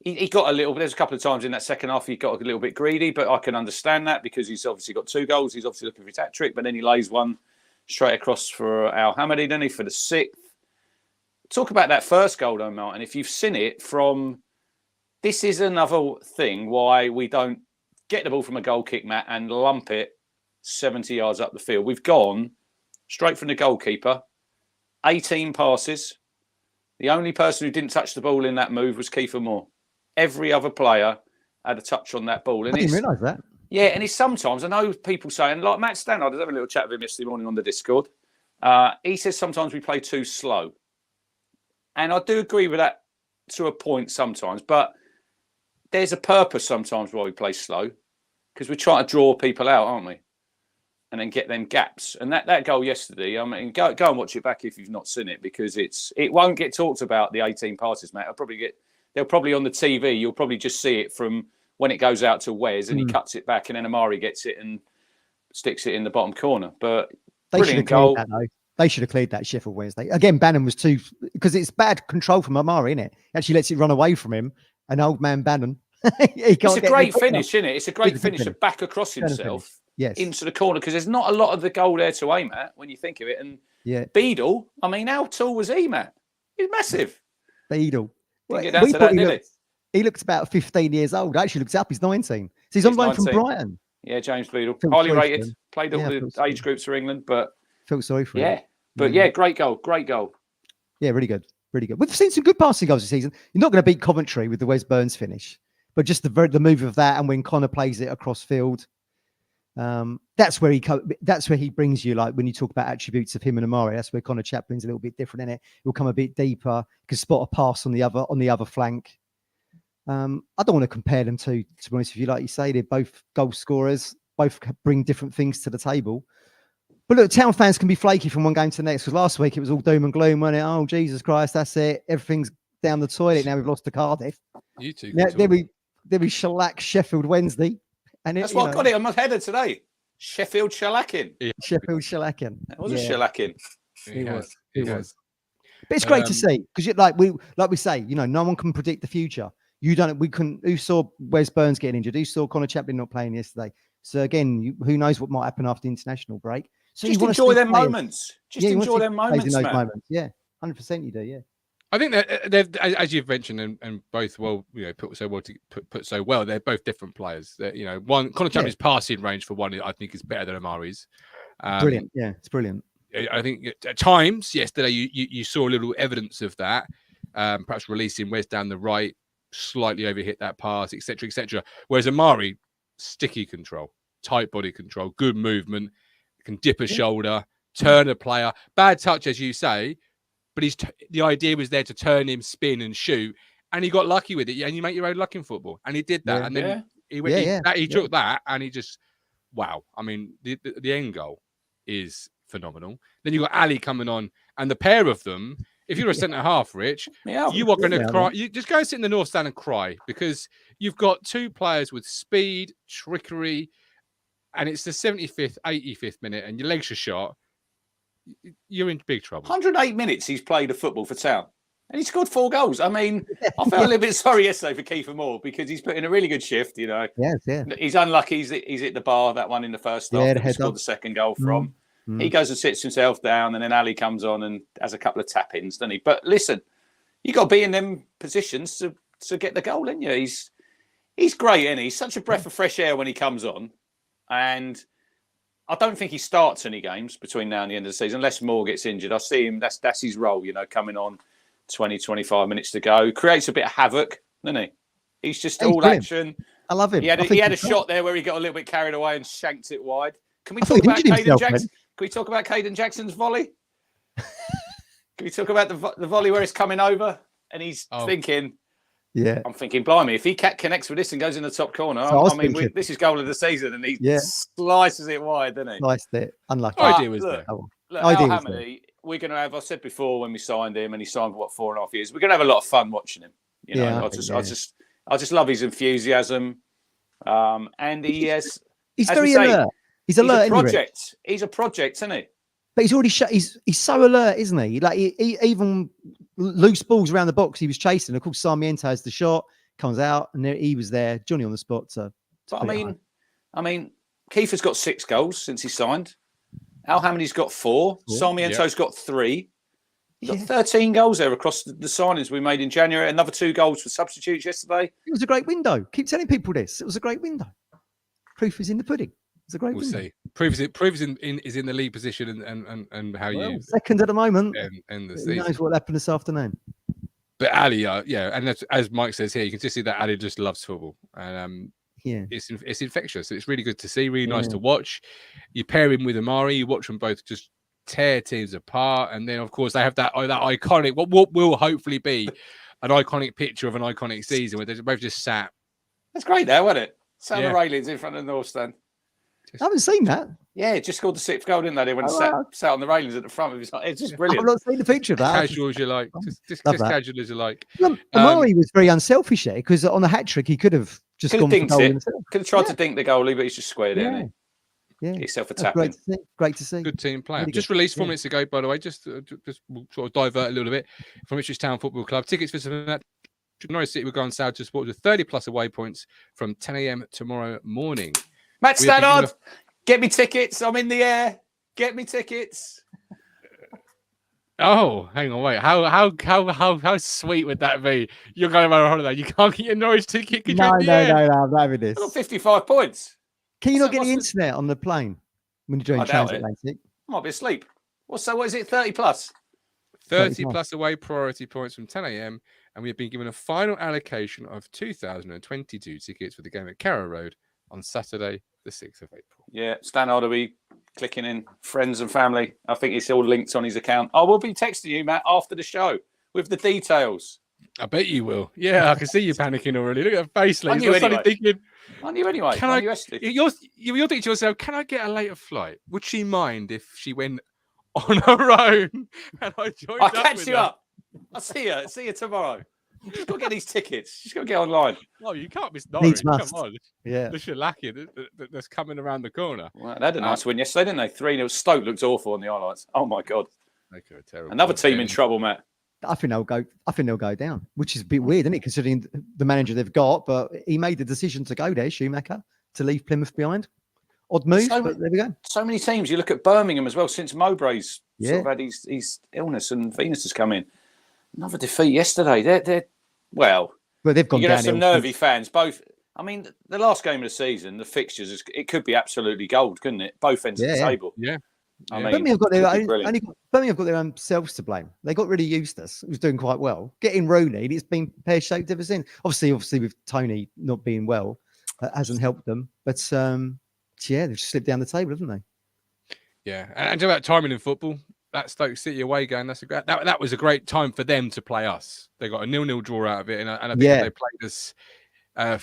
Speaker 3: He got a little. There's a couple of times in that second half he got a little bit greedy, but I can understand that because he's obviously got 2 goals. He's obviously looking for his hat trick, but then he lays one straight across for Al Hamadi, didn't he, for the 6th? Talk about that first goal, though, Martin. If you've seen it from, this is another thing why we don't get the ball from a goal kick, Matt, and lump it 70 yards up the field. We've gone straight from the goalkeeper, 18 passes. The only person who didn't touch the ball in that move was Kiefer Moore. Every other player had a touch on that ball. And
Speaker 2: I didn't realise that.
Speaker 3: Yeah, and it's sometimes, I know people saying, like Matt Stannard, I was having a little chat with him yesterday morning on the Discord. He says sometimes we play too slow. And I do agree with that to a point sometimes, but there's a purpose sometimes why we play slow because we're trying to draw people out, aren't we? And then get them gaps. And that goal yesterday, I mean, go and watch it back if you've not seen it because it won't get talked about, the 18 passes, mate. I'll probably get they'll probably on the TV, you'll probably just see it from when it goes out to Wes and he cuts it back and then Omari gets it and sticks it in the bottom corner. But brilliant goal.
Speaker 2: They should have cleared that Sheffield Wednesday. Again, Bannon was too, because it's bad control from Omari, isn't it? Actually lets it run away from him. An old man Bannon.
Speaker 3: It's a great finish, isn't it? It's a great finish to back across himself into the corner, because there's not a lot of the goal there to aim at when you think of it. And Beadle, I mean, how tall was he, man? He's massive.
Speaker 2: Beadle.
Speaker 3: Well, get down to that,
Speaker 2: he looks about 15 years old. Actually looks up. He's 19. So he's on loan from Brighton.
Speaker 3: Yeah, James Beadle. Highly rated. Played all the age groups for England, but
Speaker 2: felt sorry for him.
Speaker 3: Yeah. But yeah, great goal. Great goal.
Speaker 2: Yeah, really good. Really good. We've seen some good passing goals this season. You're not going to beat Coventry with the Wes Burns finish, but just the move of that, and when Connor plays it across field, that's where he brings you, like when you talk about attributes of him and Omari, that's where Connor Chaplin's a little bit different in it. He'll come a bit deeper, can spot a pass on the other flank. I don't want to compare them to be honest with you. Like you say, they're both goal scorers, both bring different things to the table. But look, Town fans can be flaky from one game to the next, because last week it was all doom and gloom, wasn't it? Oh, Jesus Christ, that's it. Everything's down the toilet. Now we've lost to Cardiff.
Speaker 1: You two.
Speaker 2: Then we shellac Sheffield Wednesday. And
Speaker 3: that's what I got it on my header today. Sheffield shellacking.
Speaker 2: Yeah. Sheffield shellacking.
Speaker 3: It was a shellacking.
Speaker 2: It was. But it's great to see, because like we say, no one can predict the future. Who saw Wes Burns getting injured? Who saw Connor Chaplin not playing yesterday? So again, who knows what might happen after the international break? So
Speaker 3: just enjoy them moments. Just enjoy them moments, man.
Speaker 2: Yeah, 100% you do. Yeah.
Speaker 1: I think that they've, as you've mentioned, and both put so well. They're both different players. One Connor Chaplin's passing range for one, I think, is better than Omari's.
Speaker 2: Brilliant. Yeah, it's brilliant.
Speaker 1: I think at times yesterday you saw a little evidence of that. Perhaps releasing Wes down the right, slightly overhit that pass, etc., etc. Whereas Omari, sticky control, tight body control, good movement, can dip a shoulder, turn a player, bad touch as you say. But the idea was there to turn him, spin and shoot. And he got lucky with it. And you make your own luck in football. And he did that.
Speaker 2: Yeah.
Speaker 1: And then he took that and he just, wow. I mean, the end goal is phenomenal. Then you've got Ali coming on. And the pair of them, if you're a centre-half, Rich, you are going to cry. You just go and sit in the North Stand and cry, because you've got two players with speed, trickery, and it's the 75th, 85th minute, and your legs are shot. You're in big trouble.
Speaker 3: 108 minutes he's played of football for Town, and he scored 4 goals. I mean, I felt a little bit sorry yesterday for Kofi Moore, because he's put in a really good shift. Yes, yeah. He's unlucky. He's hit the bar, that one in the first half. He scored the second goal from. He goes and sits himself down, and then Ali comes on and has a couple of tap-ins, doesn't he? But listen, you got to be in them positions to get the goal, ain't you? He's great, isn't he? He's such a breath of fresh air when he comes on, and I don't think he starts any games between now and the end of the season, unless Moore gets injured. I see him, that's his role, coming on 20, 25 minutes to go. Creates a bit of havoc, doesn't he? He's just all brilliant. Action.
Speaker 2: I love him.
Speaker 3: He had a shot there where he got a little bit carried away and shanked it wide. Can we talk about Caden Jackson? Can we talk about Caden Jackson's volley? Can we talk about the volley where it's coming over and he's thinking...
Speaker 2: Yeah,
Speaker 3: I'm thinking, blimey, if he connects with this and goes in the top corner, this is goal of the season, and he slices it wide, doesn't he?
Speaker 2: Sliced it. Unlucky.
Speaker 1: Idea was there.
Speaker 3: Al Hamady, we're going to have, I said before when we signed him, and he signed for 4.5 years, we're going to have a lot of fun watching him. I just love his enthusiasm. And he's
Speaker 2: very alert. He's alert.
Speaker 3: He's a project, isn't he?
Speaker 2: But he's already he's so alert, isn't he? Like he even loose balls around the box he was chasing. Of course, Sarmiento has the shot, comes out, and he was there, Johnny on the spot.
Speaker 3: I mean, Kiefer's got 6 goals since he signed. Al Hamady's got 4. Sarmiento's got 3. He's got 13 goals there across the signings we made in January. Another 2 goals for substitutes yesterday.
Speaker 2: It was a great window. Keep telling people this. It was a great window. Proof is in the pudding. It's a great window.
Speaker 1: See. Proof is in the lead position and how you
Speaker 2: second at the moment.
Speaker 1: And the
Speaker 2: Who knows what happened this afternoon?
Speaker 1: But Ali, and that's, as Mike says here, you can just see that Ali just loves football, and it's infectious. It's really good to see. Really nice to watch. You pair him with Omari, you watch them both just tear teams apart, and then of course they have that iconic, what will hopefully be an iconic picture of an iconic season where they both just sat.
Speaker 3: That's great, there, wasn't it? Sat on the railings in front of the North Stand.
Speaker 2: I haven't seen that.
Speaker 3: Yeah, just scored the 6th goal, didn't they? They went and sat on the railings at the front of his. It's just brilliant.
Speaker 2: I've not seen the picture of that.
Speaker 1: Casual as you like. Just casual as you like.
Speaker 2: Omari was very unselfish there because on the hat trick he could have just gone for goal himself.
Speaker 3: Could have tried to dink the goalie, but he's just squared it.
Speaker 2: Yeah.
Speaker 3: Get yourself a tap in.
Speaker 2: Great to see.
Speaker 1: Good team player.
Speaker 2: Really
Speaker 1: just
Speaker 2: good.
Speaker 1: released 4 minutes ago, by the way. Just sort of divert a little bit from Ipswich Town Football Club. Tickets for Norwich City will go on sale to support with 30+ away points from 10 a.m. tomorrow morning.
Speaker 3: Matchday, get me tickets. I'm in the air. Get me tickets.
Speaker 1: Oh, hang on, wait. How sweet would that be? You're going on holiday. You can't get your Norwich ticket.
Speaker 2: No, I'm not having this.
Speaker 3: I've got 55 points.
Speaker 2: Can you not get the internet on the plane when you're doing transatlantic?
Speaker 3: I might be asleep. What is it? 30+?
Speaker 1: 30+ away priority points from 10 a.m. And we have been given a final allocation of 2,022 tickets for the game at Carrow Road on Saturday, the 6th of April.
Speaker 3: Yeah, Stan will be clicking in friends and family. I think it's all linked on his account. I will be texting you, Matt, after the show with the details.
Speaker 1: I bet you will. Yeah, I can see you panicking already. Look at that face, Lee.
Speaker 3: You're
Speaker 1: thinking,
Speaker 3: I knew anyway.
Speaker 1: You're thinking to yourself, can I get a later flight? Would she mind if she went on her own and I joined
Speaker 3: I'll
Speaker 1: up
Speaker 3: catch
Speaker 1: with
Speaker 3: you
Speaker 1: her?
Speaker 3: up. I'll see you. See you tomorrow. She's got to get these tickets. She's got to get online.
Speaker 1: Oh, you can't miss Norwich. Come on.
Speaker 2: Yeah.
Speaker 1: The shellacking that's coming around the corner.
Speaker 3: Well, they had a nice win yesterday, didn't they? 3-0. Stoke looked awful on the highlights. Oh, my God.
Speaker 1: Okay, terrible.
Speaker 3: Another team in trouble, Matt.
Speaker 2: I think they'll go down, which is a bit weird, isn't it, considering the manager they've got? But he made the decision to go there, Schumacher, to leave Plymouth behind. Odd move, but there we go.
Speaker 3: So many teams. You look at Birmingham as well. Since Mowbray's sort of had his illness and Venus has come in. Another defeat yesterday. They're well,
Speaker 2: but they've gone
Speaker 3: down. You have some nervy
Speaker 2: since.
Speaker 3: fans. Both. I mean, the last game of the season, the fixtures, it could be absolutely gold, couldn't it? Both ends of the table.
Speaker 1: Yeah.
Speaker 3: I mean,
Speaker 2: Birmingham have got their own selves to blame. They got really Eustace, who's doing quite well. Getting Rooney, it's been pear-shaped ever since. Obviously with Tony not being well, hasn't helped them. But they've just slipped down the table, haven't they?
Speaker 1: Yeah, and about timing in football, that Stoke City away game, that was a great time for them to play us. They got a 0-0 draw out of it, and I think if they played us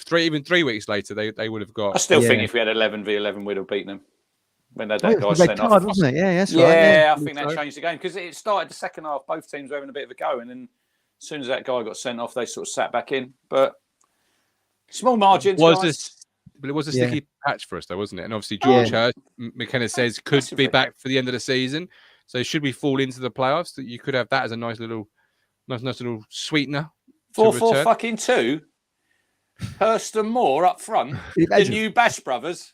Speaker 1: 3 weeks later, they would have got.
Speaker 3: I still think if we had 11v11, we'd have beaten them. When that guy sent off,
Speaker 2: wasn't it? Yeah, that's right.
Speaker 3: Yeah, I think that changed the game because it started the second half. Both teams were having a bit of a go, and then as soon as that guy got sent off, they sort of sat back in. But small margins.
Speaker 1: But it was a sticky patch for us, though, wasn't it? And obviously, George Hurst, McKenna says, could be back for the end of the season. So should we fall into the playoffs, that you could have that as a nice little sweetener.
Speaker 3: 4-4-2. Hurst and Moore up front. The new Bash brothers.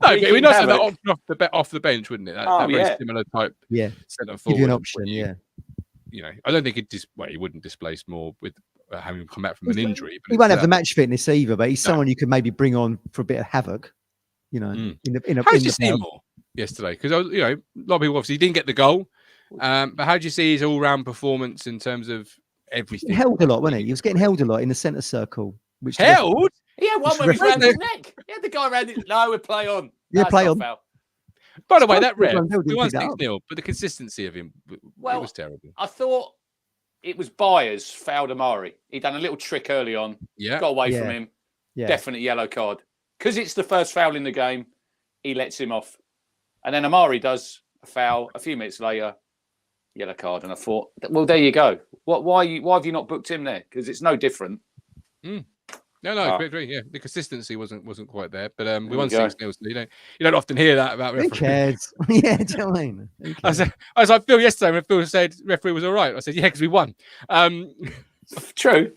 Speaker 1: No, but we know that off the bench, wouldn't it? That very similar type.
Speaker 2: Yeah,
Speaker 1: centre forward.
Speaker 2: Give you an option.
Speaker 1: You know, I don't think he wouldn't displace more with having come back from an injury. But
Speaker 2: he won't have the match fitness either, but he's someone you could maybe bring on for a bit of havoc. You know,
Speaker 1: how did you see Moore yesterday? Because a lot of people obviously didn't get the goal, but how do you see his all-round performance in terms of everything?
Speaker 2: He held a lot, wasn't he? He was getting held a lot in the centre circle. Which
Speaker 3: held? He had one where he round his neck. He had the guy around it. No, we play on.
Speaker 2: Yeah, play on.
Speaker 3: Foul.
Speaker 1: By the way, that ref, we won 6-0, but the consistency of him, it was terrible.
Speaker 3: I thought it was Byers fouled Omari. He done a little trick early on.
Speaker 1: Yeah.
Speaker 3: Got away from him. Yeah. Definite yellow card. Because it's the first foul in the game, he lets him off. And then Omari does a foul a few minutes later, yellow card. And I thought, well, there you go. Why have you not booked him there? Because it's no different.
Speaker 1: No, agree. Yeah, the consistency wasn't quite there, but we won 6-0. So you don't often hear that about referees.
Speaker 2: Who cares? Yeah, do you know what I mean?
Speaker 1: As I feel yesterday when Phil said referee was all right, I said because we won.
Speaker 3: True.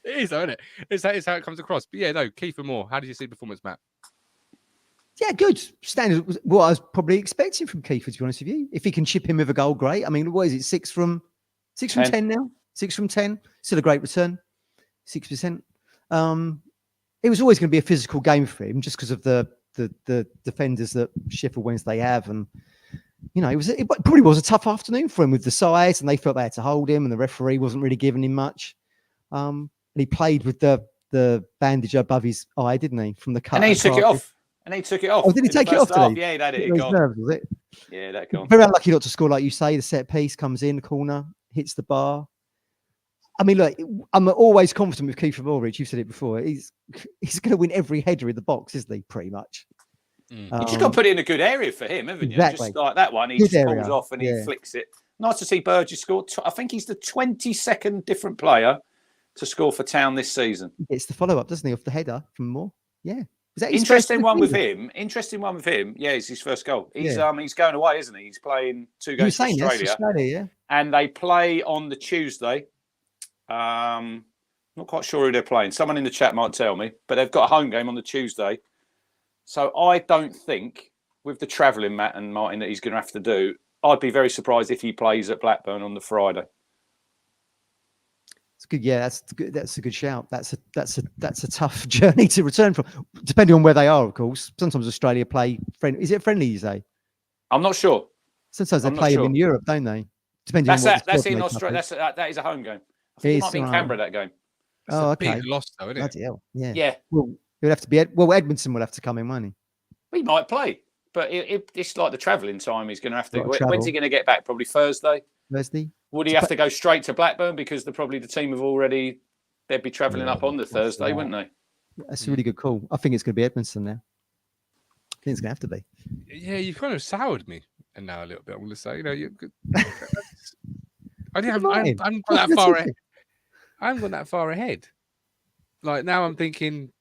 Speaker 1: It is, though, isn't it? It's how it comes across. But yeah, no, Kiefer Moore. How did you see the performance, Matt?
Speaker 2: Yeah, good. Standard. What I was probably expecting from Kiefer, to be honest with you. If he can chip him with a goal, great. I mean, what is it? 6 from 10 now. 6 from 10. Still a great return. 6%. It was always going to be a physical game for him, just because of the defenders that Sheffield Wednesday have, and it probably was a tough afternoon for him with the size, and they felt they had to hold him, and the referee wasn't really giving him much. And he played with the bandage above his eye, didn't he? From the cut,
Speaker 3: and he took it off. Oh,
Speaker 2: did he take it off?
Speaker 3: Did he? Yeah, he had it.
Speaker 2: Nerves, was it?
Speaker 3: Yeah, that gone.
Speaker 2: Very unlucky not to score, like you say. The set piece comes in the corner, hits the bar. I mean, look, I'm always confident with Kiefer Moore. You've said it before. He's going to win every header in the box, isn't he? Pretty much.
Speaker 3: You just got to put it in a good area for him, haven't you?
Speaker 2: Exactly.
Speaker 3: Just like that one, he
Speaker 2: Good
Speaker 3: just
Speaker 2: area.
Speaker 3: pulls off and he flicks it. Nice to see Burgess score. I think he's the 22nd different player to score for Town this season.
Speaker 2: He gets the follow-up, doesn't he, off the header from Moore? Yeah. Is that his
Speaker 3: Interesting
Speaker 2: first
Speaker 3: one with him. Interesting one with him. Yeah, it's his first goal. He's going away, isn't he? He's playing 2 games for Australia. And they play on the Tuesday. Not quite sure who they're playing. Someone in the chat might tell me, but they've got a home game on the Tuesday. So I don't think, with the travelling, Matt and Martin, that he's going to have to do, I'd be very surprised if he plays at Blackburn on the Friday.
Speaker 2: It's good. Yeah, that's good. That's a good shout. That's a tough journey to return from, depending on where they are, of course. Sometimes Australia play friendly. Is it friendly, you say?
Speaker 3: I'm not sure.
Speaker 2: Sometimes they play them in Europe, don't they? Depending on
Speaker 3: that's in Australia. That is a home game. I think it might be in Canberra, that game.
Speaker 2: Oh, okay.
Speaker 1: Big loss, though, isn't it?
Speaker 2: Bloody hell. Yeah.
Speaker 3: Yeah.
Speaker 2: Well, it would have to be. Well, Edmondson will have to come in, won't he?
Speaker 3: He might play, but it's like the travelling time. He's going to have to. When's he going to get back? Probably Thursday.
Speaker 2: Thursday.
Speaker 3: Would he have to go straight to Blackburn because the team have already? They'd be travelling up on the Thursday, wouldn't they?
Speaker 2: That's a really good call. I think it's going to be Edmondson now. I think it's going to have to be.
Speaker 1: Yeah, you've kind of soured me, and now a little bit. I'm going to say, I haven't gone that far ahead. I haven't gone that far ahead. Like now, I'm thinking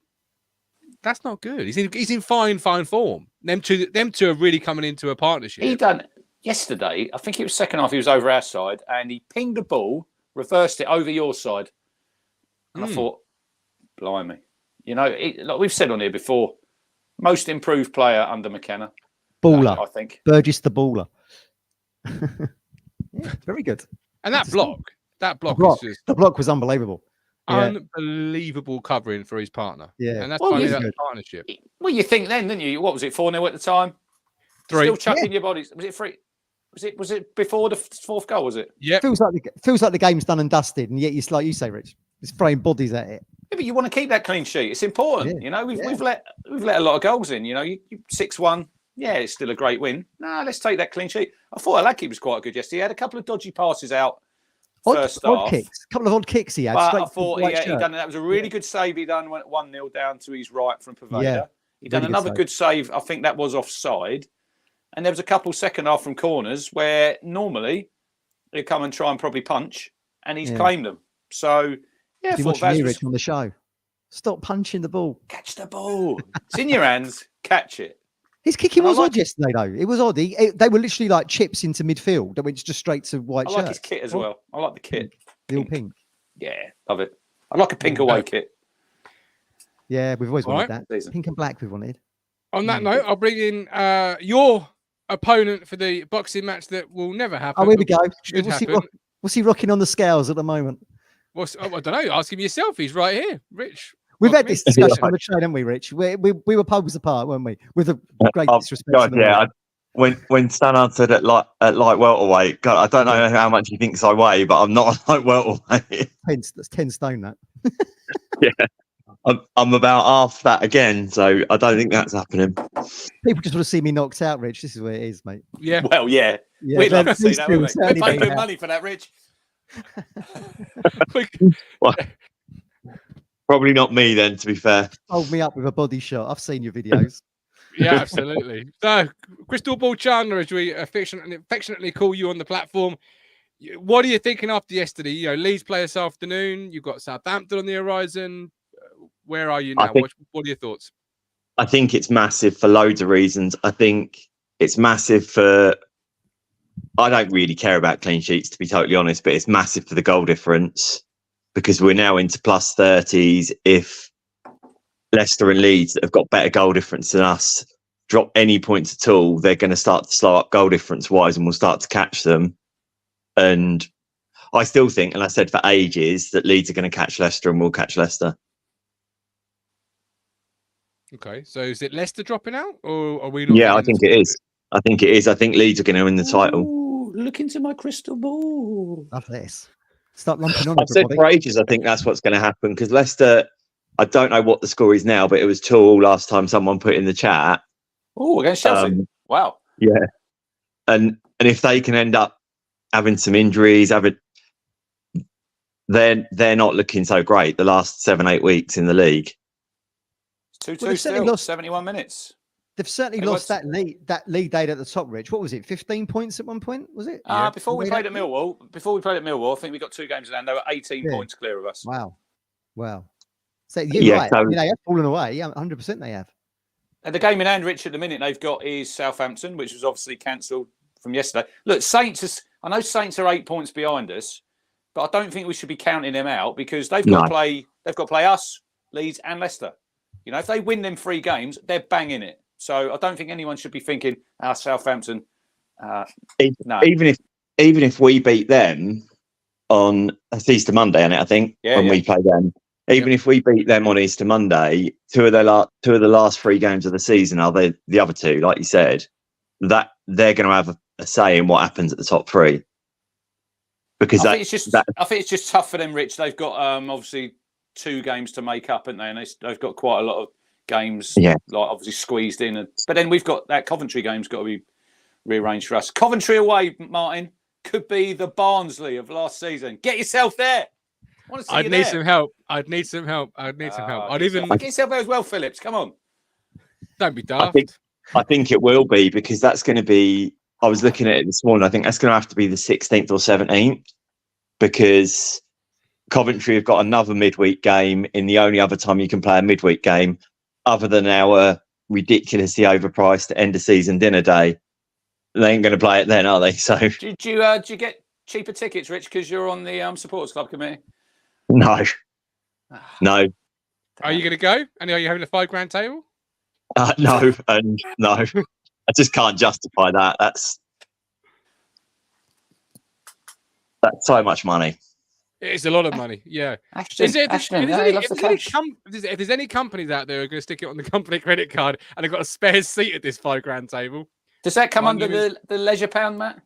Speaker 1: that's not good. He's in fine form. Them two are really coming into a partnership.
Speaker 3: He done yesterday. I think it was second half. He was over our side and he pinged the ball, reversed it over your side, and I thought, blimey, like we've said on here before, most improved player under McKenna.
Speaker 2: Baller,
Speaker 3: I think.
Speaker 2: Burgess the baller. Yeah, very good.
Speaker 1: And that block is just
Speaker 2: the block was unbelievable.
Speaker 1: Unbelievable covering for his partner.
Speaker 2: Yeah.
Speaker 1: And that's funny about the partnership.
Speaker 3: Well, you think then, didn't you? What was it, 4-0 at the time?
Speaker 1: 3.
Speaker 3: Still chucking your bodies. Was it 3? Was it before the 4th goal, was it?
Speaker 1: Yeah.
Speaker 2: Feels like the game's done and dusted, and yet it's like you say, Rich, it's throwing bodies at it.
Speaker 3: Yeah, but you want to keep that clean sheet. It's important.
Speaker 2: Yeah.
Speaker 3: We've let a lot of goals in. You 6-1. Yeah, it's still a great win. No, let's take that clean sheet. I thought Alaki was quite good yesterday. He had a couple of dodgy passes out first half.
Speaker 2: A couple of odd kicks he had.
Speaker 3: But I thought he done that. Was a really good save. He done went 1-0 down to his right from Paveda.
Speaker 2: Yeah,
Speaker 3: he done another good save. I think that was offside. And there was a couple second half from corners where normally he'd come and try and probably punch, and he's claimed them. So yeah, I thought Vaz was
Speaker 2: on the show. Stop punching the ball.
Speaker 3: Catch the ball. It's in your hands. Catch it.
Speaker 2: His kicking was odd yesterday, though. It was odd. They were literally like chips into midfield that went just straight to white shirt.
Speaker 3: I like his kit as well. I like the kit.
Speaker 2: The all pink.
Speaker 3: Yeah, love it. I like a pink away kit.
Speaker 2: Yeah, we've always wanted that. Pink and black we've wanted.
Speaker 1: On that note, I'll bring in your opponent for the boxing match that will never happen.
Speaker 2: Oh, here we go. What's he rocking on the scales at the moment?
Speaker 1: I don't know. Ask him yourself. He's right here. Rich.
Speaker 2: We've had this discussion on the show, haven't we, Rich? We were poles apart, weren't we? With a great disrespect.
Speaker 4: God, when Stan answered at light welterweight, God, I don't know how much he thinks I weigh, but I'm not a light welterweight.
Speaker 2: That's 10 stone, that.
Speaker 4: Yeah, I'm about half that again, so I don't think that's happening.
Speaker 2: People just want to see me knocked out, Rich. This is where it is, mate.
Speaker 3: Yeah. Well, yeah. We'd love to see that, wouldn't we? We're paying good money for that, Rich.
Speaker 4: Probably not me then, to be fair.
Speaker 2: Hold me up with a body shot. I've seen your videos.
Speaker 1: Yeah, absolutely. So, Crystal Ball Chandler, as we affectionately call you on the platform, what are you thinking after yesterday? Leeds play this afternoon. You've got Southampton on the horizon. Where are you now? What are your thoughts?
Speaker 4: I think it's massive for loads of reasons. I think it's massive for... I don't really care about clean sheets, to be totally honest, but it's massive for the goal difference, because we're now into plus 30s. If Leicester and Leeds that have got better goal difference than us drop any points at all, they're going to start to slow up goal difference wise, and we'll start to catch them. And I still think, and I said for ages, that Leeds are going to catch Leicester and we'll catch Leicester.
Speaker 1: Okay, so is it Leicester dropping out, or are we not?
Speaker 4: Yeah, I think it is. I think it is. I think Leeds are going to win the title.
Speaker 3: Ooh, look into my crystal ball.
Speaker 2: Love this. Start lumping on.
Speaker 4: I've said for ages, I think that's what's going to happen, because Leicester, I don't know what the score is now, but it was 2-2 last time someone put in the chat.
Speaker 3: Oh, against Chelsea. Wow.
Speaker 4: Yeah. And if they can end up having some injuries, they're not looking so great the last 7-8 weeks in the league.
Speaker 3: It's 2-2 still, 71 minutes.
Speaker 2: They've certainly lost that lead date at the top, Rich. What was it? 15 points at one point, was it?
Speaker 3: Before we played at Millwall, I think we got 2 games in hand. They were 18 points clear of us.
Speaker 2: Wow. So you're right.
Speaker 4: So,
Speaker 2: They have fallen away. Yeah, 100% they have.
Speaker 3: And the game in hand, Rich, at the minute they've got is Southampton, which was obviously cancelled from yesterday. Look, I know Saints are 8 points behind us, but I don't think we should be counting them out because they've got to play. They've got to play us, Leeds, and Leicester. You know, if they win them 3 games, they're banging it. So I don't think anyone should be thinking, Southampton. No.
Speaker 4: Even if we beat them on Easter Monday, I think we play them. Even if we beat them on Easter Monday, two of the last 3 games of the season are the other 2, like you said, that they're going to have a say in what happens at the top 3. Because I think it's just tough for them, Rich. They've got obviously 2 games to make up, haven't they? And they've got quite a lot of games, like obviously squeezed in. But then we've got that Coventry game's got to be rearranged for us. Coventry away, Martin, could be the Barnsley of last season. Get yourself there.
Speaker 1: I'd need some help. I'd need some help. I'd even
Speaker 3: get yourself there as well, Phillips. Come on.
Speaker 1: Don't be daft.
Speaker 4: I think it will be because that's going to be. I was looking at it this morning. I think that's going to have to be the 16th or 17th because Coventry have got another midweek game in the only other time you can play a midweek game, other than our ridiculously overpriced end of season dinner day. They ain't going to play it then, are they? So
Speaker 3: did you get cheaper tickets, Rich, because you're on the supporters club committee?
Speaker 4: No.
Speaker 1: Are you going to go? And are you having a £5,000 table?
Speaker 4: No, and no. I just can't justify that. That's so much money.
Speaker 1: It's a lot of money. Yeah.
Speaker 3: Ashton,
Speaker 1: If there's any companies out there who are going to stick it on the company credit card and have got a spare seat at this £5,000 table,
Speaker 3: does that come under the leisure pound, Matt?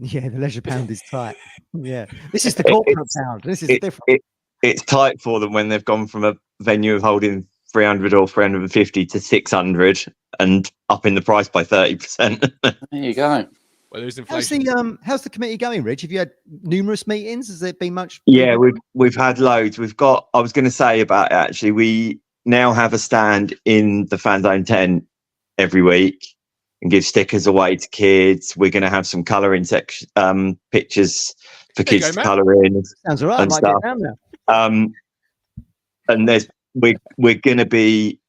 Speaker 2: Yeah, the leisure pound is tight. Yeah, this is the corporate pound. This is different.
Speaker 4: It's tight for them when they've gone from a venue of holding 300 or 350 to 600 and up in the price by 30%.
Speaker 3: There you go.
Speaker 1: Well, there's inflation.
Speaker 2: How's the committee going, Rich? Have you had numerous meetings? Has there been much?
Speaker 4: Yeah, we've had loads. We've got. I was going to say about it, actually. We now have a stand in the fan zone tent every week and give stickers away to kids. We're going to have some colouring pictures for kids to colour in.
Speaker 2: Sounds all right. I might get down there.
Speaker 4: And we're going to be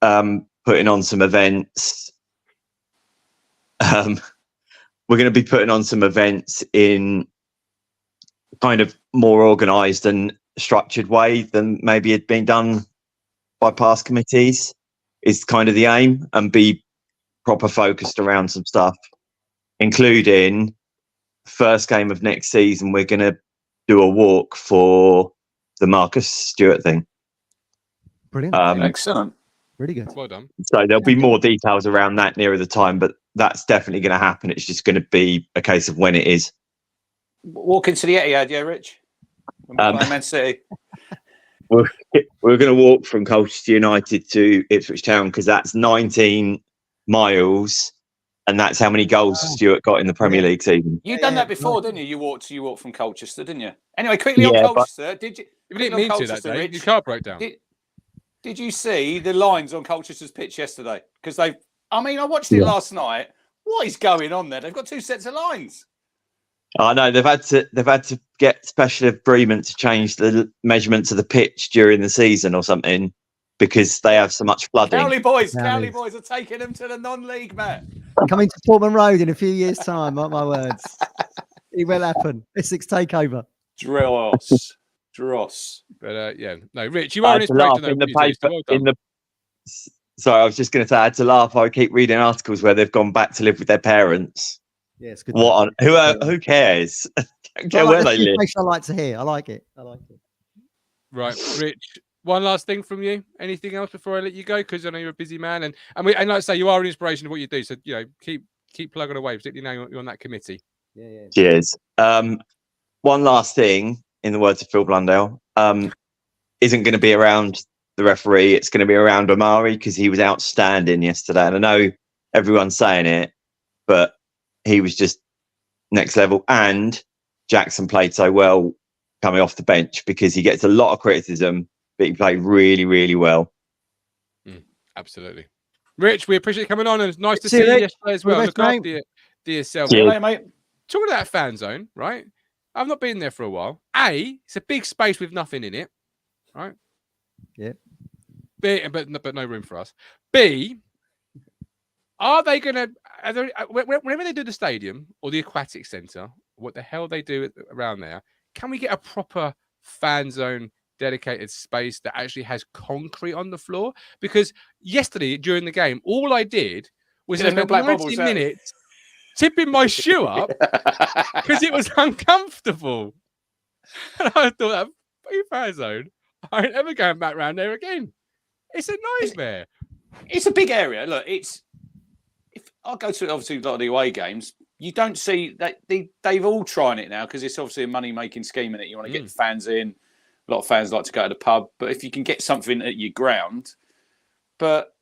Speaker 4: putting on some events. We're going to be putting on some events in kind of more organised and structured way than maybe had been done by past committees. Is kind of the aim, and be proper focused around some stuff, including first game of next season. We're going to do a walk for the Marcus Stewart thing.
Speaker 2: Brilliant.
Speaker 3: Excellent.
Speaker 2: Really good.
Speaker 1: Well done.
Speaker 4: So there'll be more details around that nearer the time, but that's definitely going to happen. It's just going to be a case of when it is.
Speaker 3: Walk into the Etihad, yeah, Rich? Man City.
Speaker 4: We're going to walk from Colchester United to Ipswich Town because that's 19 miles, and that's how many goals Stewart got in the Premier League season.
Speaker 3: You've done that before, didn't you? You walked from Colchester, didn't you? Anyway, quickly on Colchester, did you?
Speaker 1: You didn't mean to that day. Rich, your car broke down.
Speaker 3: Did you see the lines on Colchester's pitch yesterday? Because I watched it last night. What is going on there? They've got 2 sets of lines.
Speaker 4: I know they've had to get special agreement to change the measurements of the pitch during the season or something because they have so much flooding.
Speaker 3: Cowley boys are taking them to the non-league, Matt.
Speaker 2: Coming to Portman Road in a few years' time. Mark my words. It will happen. Essex takeover.
Speaker 3: Dross.
Speaker 1: But no, Rich, you are an inspiration
Speaker 4: in the paper. Sorry, I was just going to say I had to laugh. I keep reading articles where they've gone back to live with their parents.
Speaker 2: Yeah, it's good.
Speaker 4: Who cares? Don't care where they live.
Speaker 2: I like to hear. I like it.
Speaker 1: Right, Rich. One last thing from you. Anything else before I let you go? Because I know you're a busy man, and like I say, you are an inspiration of what you do. So keep plugging away, particularly now you're on that committee.
Speaker 2: Yeah.
Speaker 4: Cheers. One last thing, in the words of Phil Blundell, isn't going to be around the referee. It's going to be around Omari because he was outstanding yesterday, and I know everyone's saying it, but he was just next level. And Jackson played so well coming off the bench because he gets a lot of criticism, but he played really, really well.
Speaker 1: Absolutely. Rich, we appreciate you coming on, and it's nice to
Speaker 2: See
Speaker 1: see
Speaker 2: you,
Speaker 1: you
Speaker 2: Rich.
Speaker 1: yesterday as
Speaker 2: All the
Speaker 1: well.
Speaker 2: best,
Speaker 1: Look
Speaker 2: mate.
Speaker 1: after yourself.
Speaker 3: See you
Speaker 4: Yeah.
Speaker 3: later, mate.
Speaker 1: Talking about fan zone, right? I've not been there for a while. A, it's a big space with nothing in it, right?
Speaker 2: Yeah.
Speaker 1: B, but no room for us. B, are they going to, whenever they do the stadium or the aquatic centre, what the hell they do around there, can we get a proper fan zone dedicated space that actually has concrete on the floor? Because yesterday during the game, all I did was
Speaker 3: Get them
Speaker 1: spend
Speaker 3: little black
Speaker 1: 90
Speaker 3: bubbles,
Speaker 1: minutes tipping my shoe up because it was uncomfortable. And I thought, that fan zone, I ain't ever going back round there again. It's a nightmare.
Speaker 3: It's a big area. Look, if I go to obviously a lot of the away games, you don't see that they've all trying it now because it's obviously a money-making scheme in it. You want to get the fans in. A lot of fans like to go to the pub, but if you can get something at your ground, but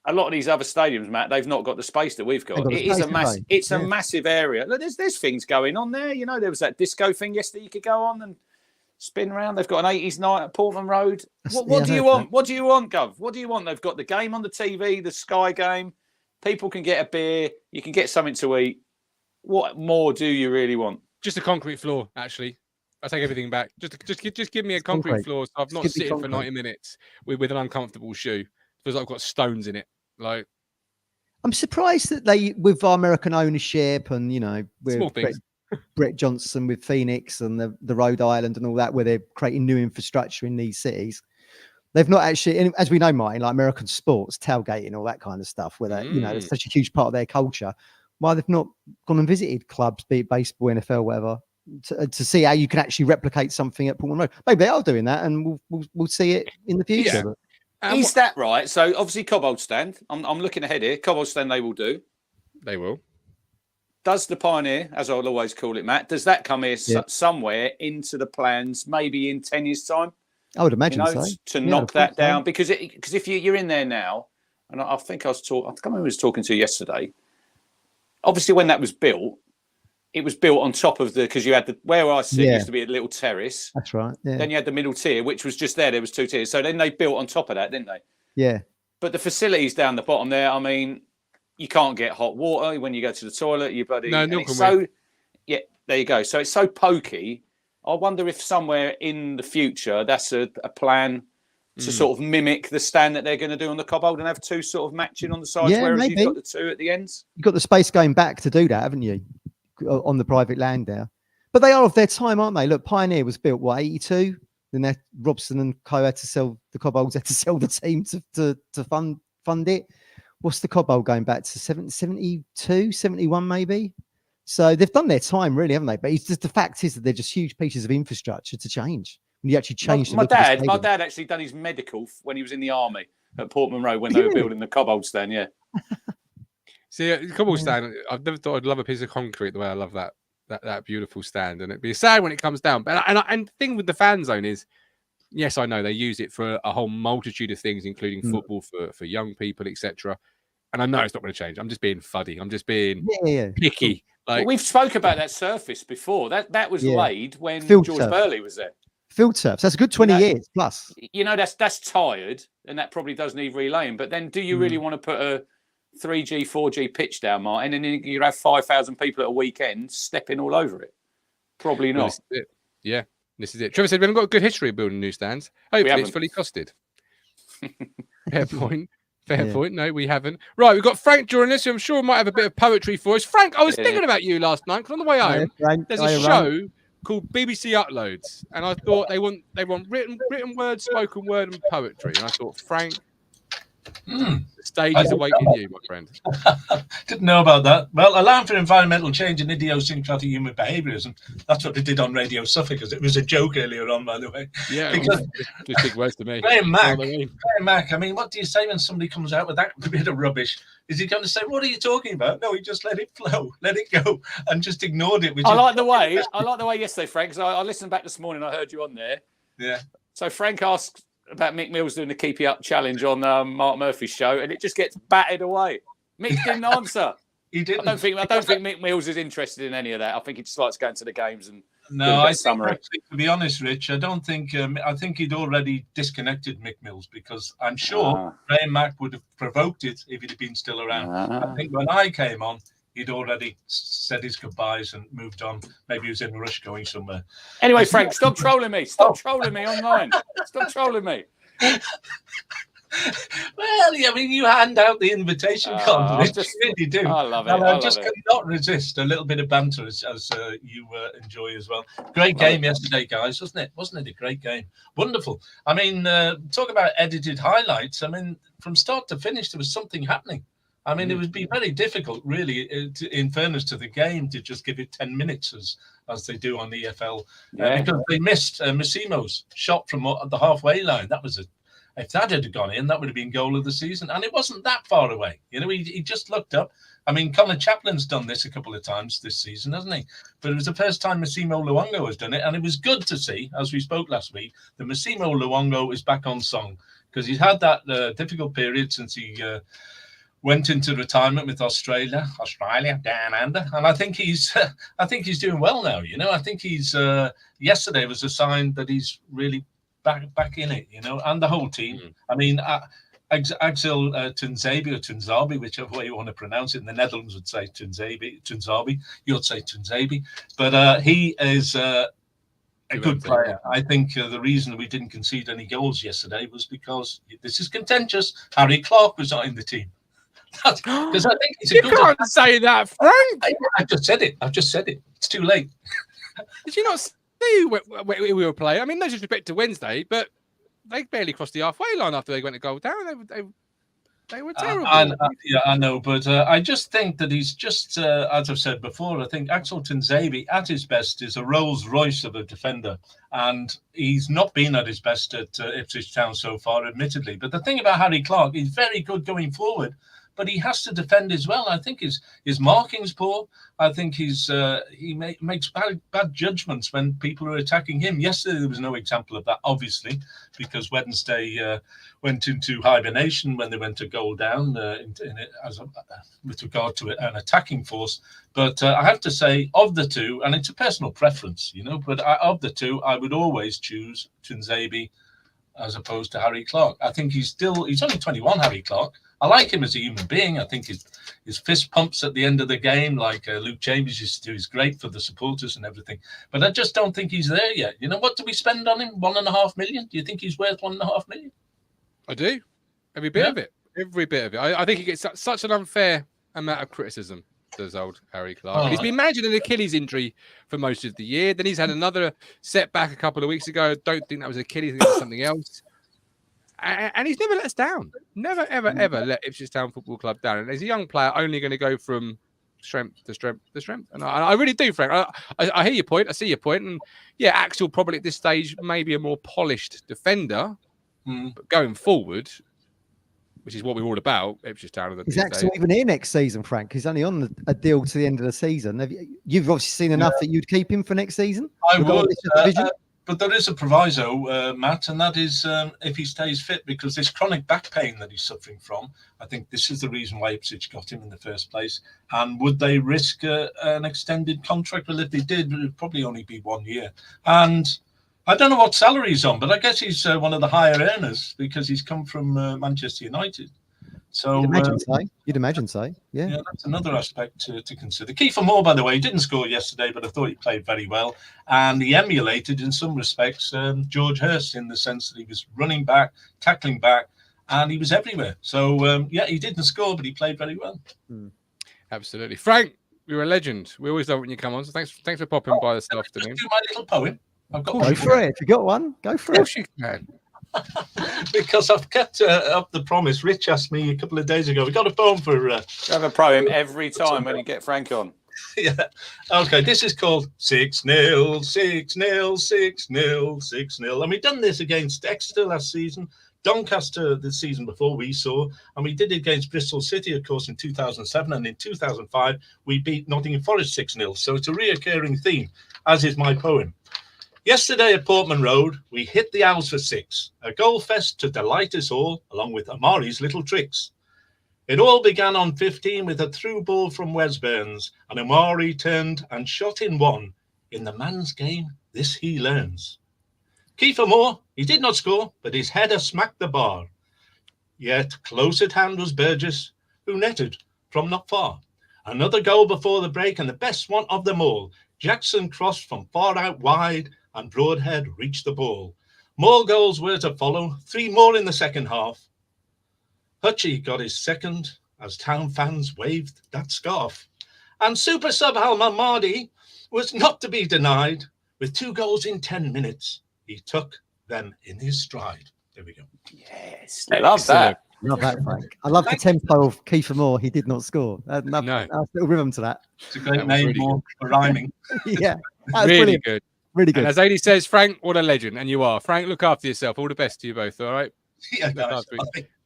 Speaker 3: a lot of these other stadiums, Matt, they've not got the space that we've got. It is a massive. It's a massive area. Look, there's things going on there. You know, there was that disco thing yesterday. You could go on and spin around. They've got an 80s night at Portman Road. What do you want? What do you want, Gov? What do you want? They've got the game on the TV, the Sky game. People can get a beer. You can get something to eat. What more do you really want?
Speaker 1: Just a concrete floor, actually. I take everything back. Just give me a concrete floor so I'm not sitting for 90 minutes with an uncomfortable shoe. Feels like I've got stones in it. Like,
Speaker 2: I'm surprised that they, with our American ownership and, you know, with Brett Johnson with Phoenix and the Rhode Island and all that, where they're creating new infrastructure in these cities, they've not actually, and as we know, Martin, like American sports, tailgating, all that kind of stuff, where they, you know, it's such a huge part of their culture. Why they've not gone and visited clubs, be it baseball, NFL, whatever, to see how you can actually replicate something at Portman Road. Maybe they are doing that, and we'll see it in the future.
Speaker 3: Yeah. Is that right? So obviously, Cobbold Stand. I'm looking ahead here. Cobbold Stand, they will do.
Speaker 1: They will.
Speaker 3: Does the Pioneer, as I'll always call it, Matt, does that come here somewhere into the plans? Maybe in 10 years' time.
Speaker 2: I would imagine so.
Speaker 3: To knock that down, because if you're in there now, and I think I can't remember who I was talking to yesterday. Obviously, when that was built, it was built on top of because you had where I sit used to be a little terrace.
Speaker 2: That's right. Yeah.
Speaker 3: Then you had the middle tier, which was just there. There was 2 tiers. So then they built on top of that, didn't they?
Speaker 2: Yeah.
Speaker 3: But the facilities down the bottom there, I mean, you can't get hot water when you go to the toilet. You bloody yeah. There you go. So it's so pokey. I wonder if somewhere in the future that's a plan to sort of mimic the stand that they're going to do on the Cobbold and have 2 sort of matching on the sides, whereas you've got the 2 at the ends.
Speaker 2: You've got the space going back to do that, haven't you? On the private land there. But they are of their time, aren't they? Look, Pioneer was built, 82? Then Robson and Co had to sell, the Cobbolds had to sell the team to fund it. What's the Cobbold going back to? 72, 71 maybe? So they've done their time, really, haven't they? But it's just the fact is that they're just huge pieces of infrastructure to change. When you actually change
Speaker 3: my dad actually done his medical when he was in the army at Portman Road when they were building the Cobbold Stand, yeah.
Speaker 1: See, the Cobbold Stand, I've never thought I'd love a piece of concrete the way I love that beautiful stand, and it'd be sad when it comes down. But and the thing with the fan zone is, yes, I know they use it for a whole multitude of things, including football for young people, etc. And I know it's not going to change. I'm just being fuddy. I'm just being picky. Like,
Speaker 3: well, we've spoke about that surface before. That was laid when
Speaker 2: Field
Speaker 3: George
Speaker 2: turf.
Speaker 3: Burley was there.
Speaker 2: Field turf. So that's a good 20 years plus.
Speaker 3: You know, that's tired, and that probably does need relaying. But then, do you really want to put a 3G, 4G pitch down, Martin, and then you have 5,000 people at a weekend stepping all over it? Probably not.
Speaker 1: Well, this is it. Yeah, this is it. Trevor said we haven't got a good history of building new stands. Hopefully it's fully costed. Fair point. Fair point. No, we haven't. Right, we've got Frank joining us, who I'm sure might have a bit of poetry for us. Frank, I was thinking about you last night because on the way home, there's a show called BBC Uploads, and I thought they want written word, spoken word, and poetry. And I thought, Frank, the stage is awaiting you, my friend.
Speaker 5: Didn't know about that. Well, Alarm for Environmental Change and Idiosyncratic Human Behaviourism. That's what they did on Radio Suffolk, because it was a joke earlier on, by the way.
Speaker 1: Yeah, because just big words to me.
Speaker 5: Graham Mack, I mean, what do you say when somebody comes out with that bit of rubbish? Is he going to say, what are you talking about? No, he just let it flow, let it go, and just ignored it.
Speaker 3: I like the way yesterday, Frank, because I listened back this morning, I heard you on there.
Speaker 5: Yeah.
Speaker 3: So Frank asked about Mick Mills doing the Keep You Up challenge on Mark Murphy's show, and it just gets batted away. Mick didn't answer.
Speaker 5: He didn't.
Speaker 3: I don't think Mick Mills is interested in any of that. I think he just likes going to the games and
Speaker 5: No, I think
Speaker 3: summary.
Speaker 5: actually, to be honest, Rich, I don't think. I think he'd already disconnected Mick Mills because I'm sure Graham Mack would have provoked it if he'd have been still around. I think when I came on, he'd already said his goodbyes and moved on. Maybe he was in a rush going somewhere.
Speaker 3: Anyway, Frank, stop trolling me. Stop trolling me online. Stop trolling me.
Speaker 5: Well, yeah, I mean, you hand out the invitation card, Rich. You really do.
Speaker 3: I love it.
Speaker 5: And
Speaker 3: I
Speaker 5: just
Speaker 3: love it.
Speaker 5: cannot resist a little bit of banter as you enjoy as well. Great game yesterday, guys, wasn't it? Wasn't it a great game? Wonderful. I mean, talk about edited highlights. I mean, from start to finish, there was something happening. I mean, it would be very difficult, really, in fairness to the game, to just give it 10 minutes as they do on the EFL. Because they missed Massimo's shot from the halfway line. That was if that had gone in, that would have been goal of the season. And it wasn't that far away. You know, he just looked up. I mean, Colin Chaplin's done this a couple of times this season, hasn't he? But it was the first time Massimo Luongo has done it. And it was good to see, as we spoke last week, that Massimo Luongo is back on song. Because he's had that difficult period since he went into retirement with Australia down under, and I think he's doing well now. You know, I think he's yesterday was a sign that he's really back in it. You know, and the whole team. I mean, Axel Tunzabi or Tunzabi, whichever way you want to pronounce it. In the Netherlands would say Tunzabi. You'd say Tunzabi, but he is a good player. I think the reason we didn't concede any goals yesterday was because this is contentious. Harry Clark was not in the team. Because I think it's
Speaker 1: you can't say that, Frank.
Speaker 5: I've just said it. It's too late.
Speaker 1: Did you not see we were playing? I mean, no disrespect to Wednesday, but they barely crossed the halfway line after they went a goal down. They were terrible.
Speaker 5: I know, but I just think that he's just, as I've said before, I think Axel Tunzabi at his best is a Rolls Royce of a defender, and he's not been at his best at Ipswich Town so far, admittedly. But the thing about Harry Clark, he's very good going forward, but he has to defend as well. I think his marking's poor. I think he makes bad judgments when people are attacking him. Yesterday there was no example of that, obviously, because Wednesday went into hibernation when they went a goal down with regard to an attacking force. But I have to say, of the two, and it's a personal preference, you know, but of the two, I would always choose Tunzabi as opposed to Harry Clark. I think he's only 21, Harry Clark. I like him as a human being. I think his fist pumps at the end of the game, like Luke Chambers used to do, is great for the supporters and everything. But I just don't think he's there yet. You know, what do we spend on him? 1.5 million? Do you think he's worth 1.5 million?
Speaker 1: I do. Every bit of it. Every bit of it. I think he gets such an unfair amount of criticism, does old Harry Clark. He's been managing an Achilles injury for most of the year. Then he's had another setback a couple of weeks ago. Don't think that was Achilles. I think it was something else. And he's never let us down. Never, ever, ever let Ipswich Town Football Club down. And as a young player, only going to go from strength to strength to strength. And I really do, Frank. I hear your point. I see your point. And yeah, Axel probably at this stage maybe a more polished defender. But going forward, which is what we're all about, Ipswich Town.
Speaker 2: Is Axel even here next season, Frank? He's only on a deal to the end of the season. You've obviously seen enough that you'd keep him for next season?
Speaker 5: I would. But there is a proviso, Matt, and that is if he stays fit, because this chronic back pain that he's suffering from, I think this is the reason why Ipswich got him in the first place. And would they risk an extended contract? Well, if they did, it would probably only be 1 year. And I don't know what salary he's on, but I guess he's one of the higher earners because he's come from Manchester United. So
Speaker 2: You'd imagine so. Yeah,
Speaker 5: that's another aspect to consider. Kiefer Moore, by the way, didn't score yesterday, but I thought he played very well. And he emulated, in some respects, George Hurst in the sense that he was running back, tackling back, and he was everywhere. So, he didn't score, but he played very well.
Speaker 1: Absolutely. Frank, you're a legend. We always love when you come on. So thanks for popping by this afternoon.
Speaker 5: Do my little poem.
Speaker 2: Go for it. If you got one, go for it.
Speaker 1: Of course you can.
Speaker 5: Because I've kept up the promise. Rich asked me a couple of days ago. We got a poem for.
Speaker 3: You have a poem every time when you get Frank on.
Speaker 5: Yeah. Okay. This is called 6-0, 6-0, 6-0, 6-0, and we've done this against Exeter last season, Doncaster the season before we saw, and we did it against Bristol City, of course, in 2007, and in 2005 we beat Nottingham Forest 6-0. So it's a reoccurring theme, as is my poem. Yesterday at Portman Road, we hit the Owls for 6, a goal fest to delight us all, along with Omari's little tricks. It all began on 15 with a through ball from Wes Burns, and Omari turned and shot in one. In the man's game, this he learns. Kiefer Moore, he did not score, but his header smacked the bar. Yet close at hand was Burgess, who netted from not far. Another goal before the break, and the best one of them all. Jackson crossed from far out wide, and Broadhead reached the ball. More goals were to follow, 3 more in the second half. Hutchie got his second as Town fans waved that scarf. And super sub Al Mamadi was not to be denied. With 2 goals in 10 minutes, he took them in his stride. There we go.
Speaker 3: Yes, I love that.
Speaker 2: Love that, Frank. I love the tempo of Kiefer Moore. He did not score. Nice little rhythm to that.
Speaker 5: It's a great name really for rhyming.
Speaker 2: Yeah, that's
Speaker 1: really
Speaker 2: brilliant.
Speaker 1: good.
Speaker 2: Really good.
Speaker 1: And as Adi says, Frank, what a legend. And you are. Frank, look after yourself. All the best to you both, all right?
Speaker 5: Yeah,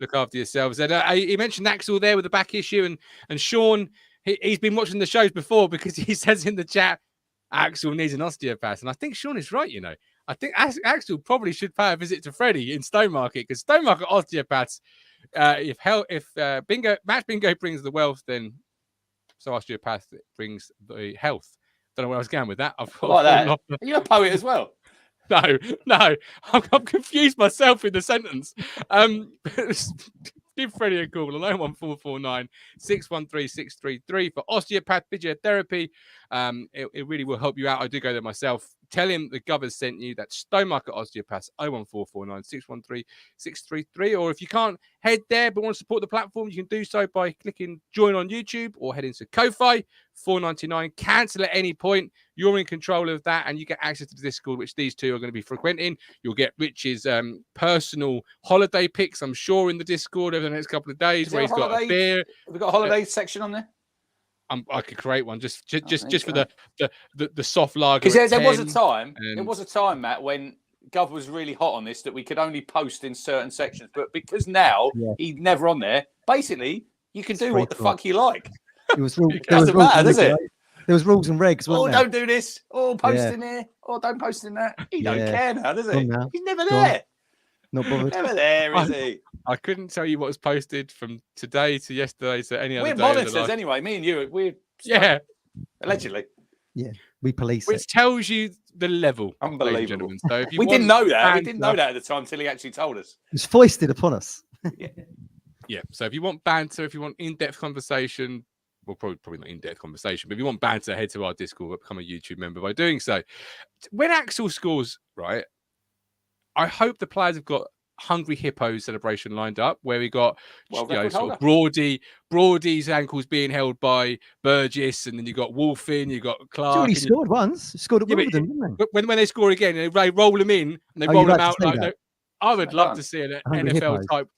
Speaker 1: look after yourselves. And he mentioned Axel there with the back issue, and Sean, he's been watching the shows before because he says in the chat, Axel needs an osteopath. And I think Sean is right, you know. I think Axel probably should pay a visit to Freddie in Stonemarket, because Stonemarket osteopaths, if match bingo brings the wealth, then so osteopath brings the health. Don't know where I was going with that.
Speaker 3: Like that. Are you a poet as well?
Speaker 1: No, I'm confused myself in the sentence. Give Freddie a call on 01449 613 633 for osteopath physiotherapy. It really will help you out. I do go there myself. Tell him the Govers sent you. That's Stonemarket Osteopaths, 01449 613 633. Or if you can't head there but want to support the platform, you can do so by clicking join on YouTube or head into Kofi, $4.99. Cancel at any point. You're in control of that, and you get access to the Discord, which these two are going to be frequenting. You'll get Rich's personal holiday picks, I'm sure, in the Discord over the next couple of days, where he's got a beer.
Speaker 3: Have we got a holiday section on there?
Speaker 1: I could create one just for the soft lager.
Speaker 3: Because there was a time, Matt, when Gov was really hot on this, that we could only post in certain sections. But because now he's never on there, basically you can do what the fuck you like.
Speaker 2: It was
Speaker 3: doesn't matter, does it?
Speaker 2: There was rules and regs.
Speaker 3: Oh, don't do this. Oh, post in here. Oh, don't post in that. He don't care now, does he? He's never there.
Speaker 2: Not bothered.
Speaker 3: Never there, is he?
Speaker 1: I couldn't tell you what was posted from today to yesterday to any other day.
Speaker 3: We're monitors anyway. Me and you, we're allegedly.
Speaker 2: Yeah, we police
Speaker 1: which tells you the level.
Speaker 3: Unbelievable.
Speaker 1: So if you
Speaker 3: we didn't know that. We didn't know that at the time until he actually told us.
Speaker 2: It was foisted upon us.
Speaker 1: Yeah. So if you want banter, if you want in-depth conversation, well, probably not in-depth conversation, but if you want banter, head to our Discord, become a YouTube member by doing so. When Axel scores, right, I hope the players have got Hungry Hippo celebration lined up, where we got sort of Broady's ankles being held by Burgess, and then you got Wolfin, you got Clark.
Speaker 2: He already scored once. He scored at Wimbledon, didn't
Speaker 1: they? When they score again, they roll them in and they roll them out. I would love to see an NFL type.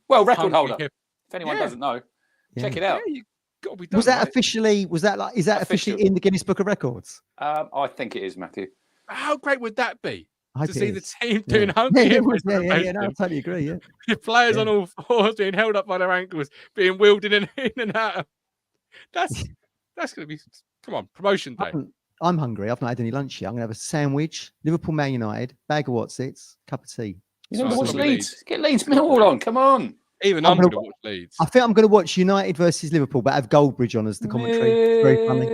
Speaker 3: Well, record holder. If anyone doesn't know, check it out.
Speaker 2: Was that officially? Was that like? Is that officially in the Guinness Book of Records?
Speaker 3: I think it is, Matthew.
Speaker 1: How great would that be? To see the team
Speaker 2: Yeah.
Speaker 1: doing Hungry Hippos.
Speaker 2: No, I totally agree. Yeah,
Speaker 1: The players on all fours being held up by their ankles, being wheeled in and out. That's going to be. Come on, promotion day.
Speaker 2: I'm hungry. I've not had any lunch yet. I'm going to have a sandwich, Liverpool, Man United, bag of Watsits, cup of tea.
Speaker 3: You know, watch Leeds. Get Leeds Millwall on. Come on.
Speaker 1: Even I'm going to watch Leeds.
Speaker 2: I think I'm going to watch United versus Liverpool, but have Goldbridge on as the commentary. It's very funny.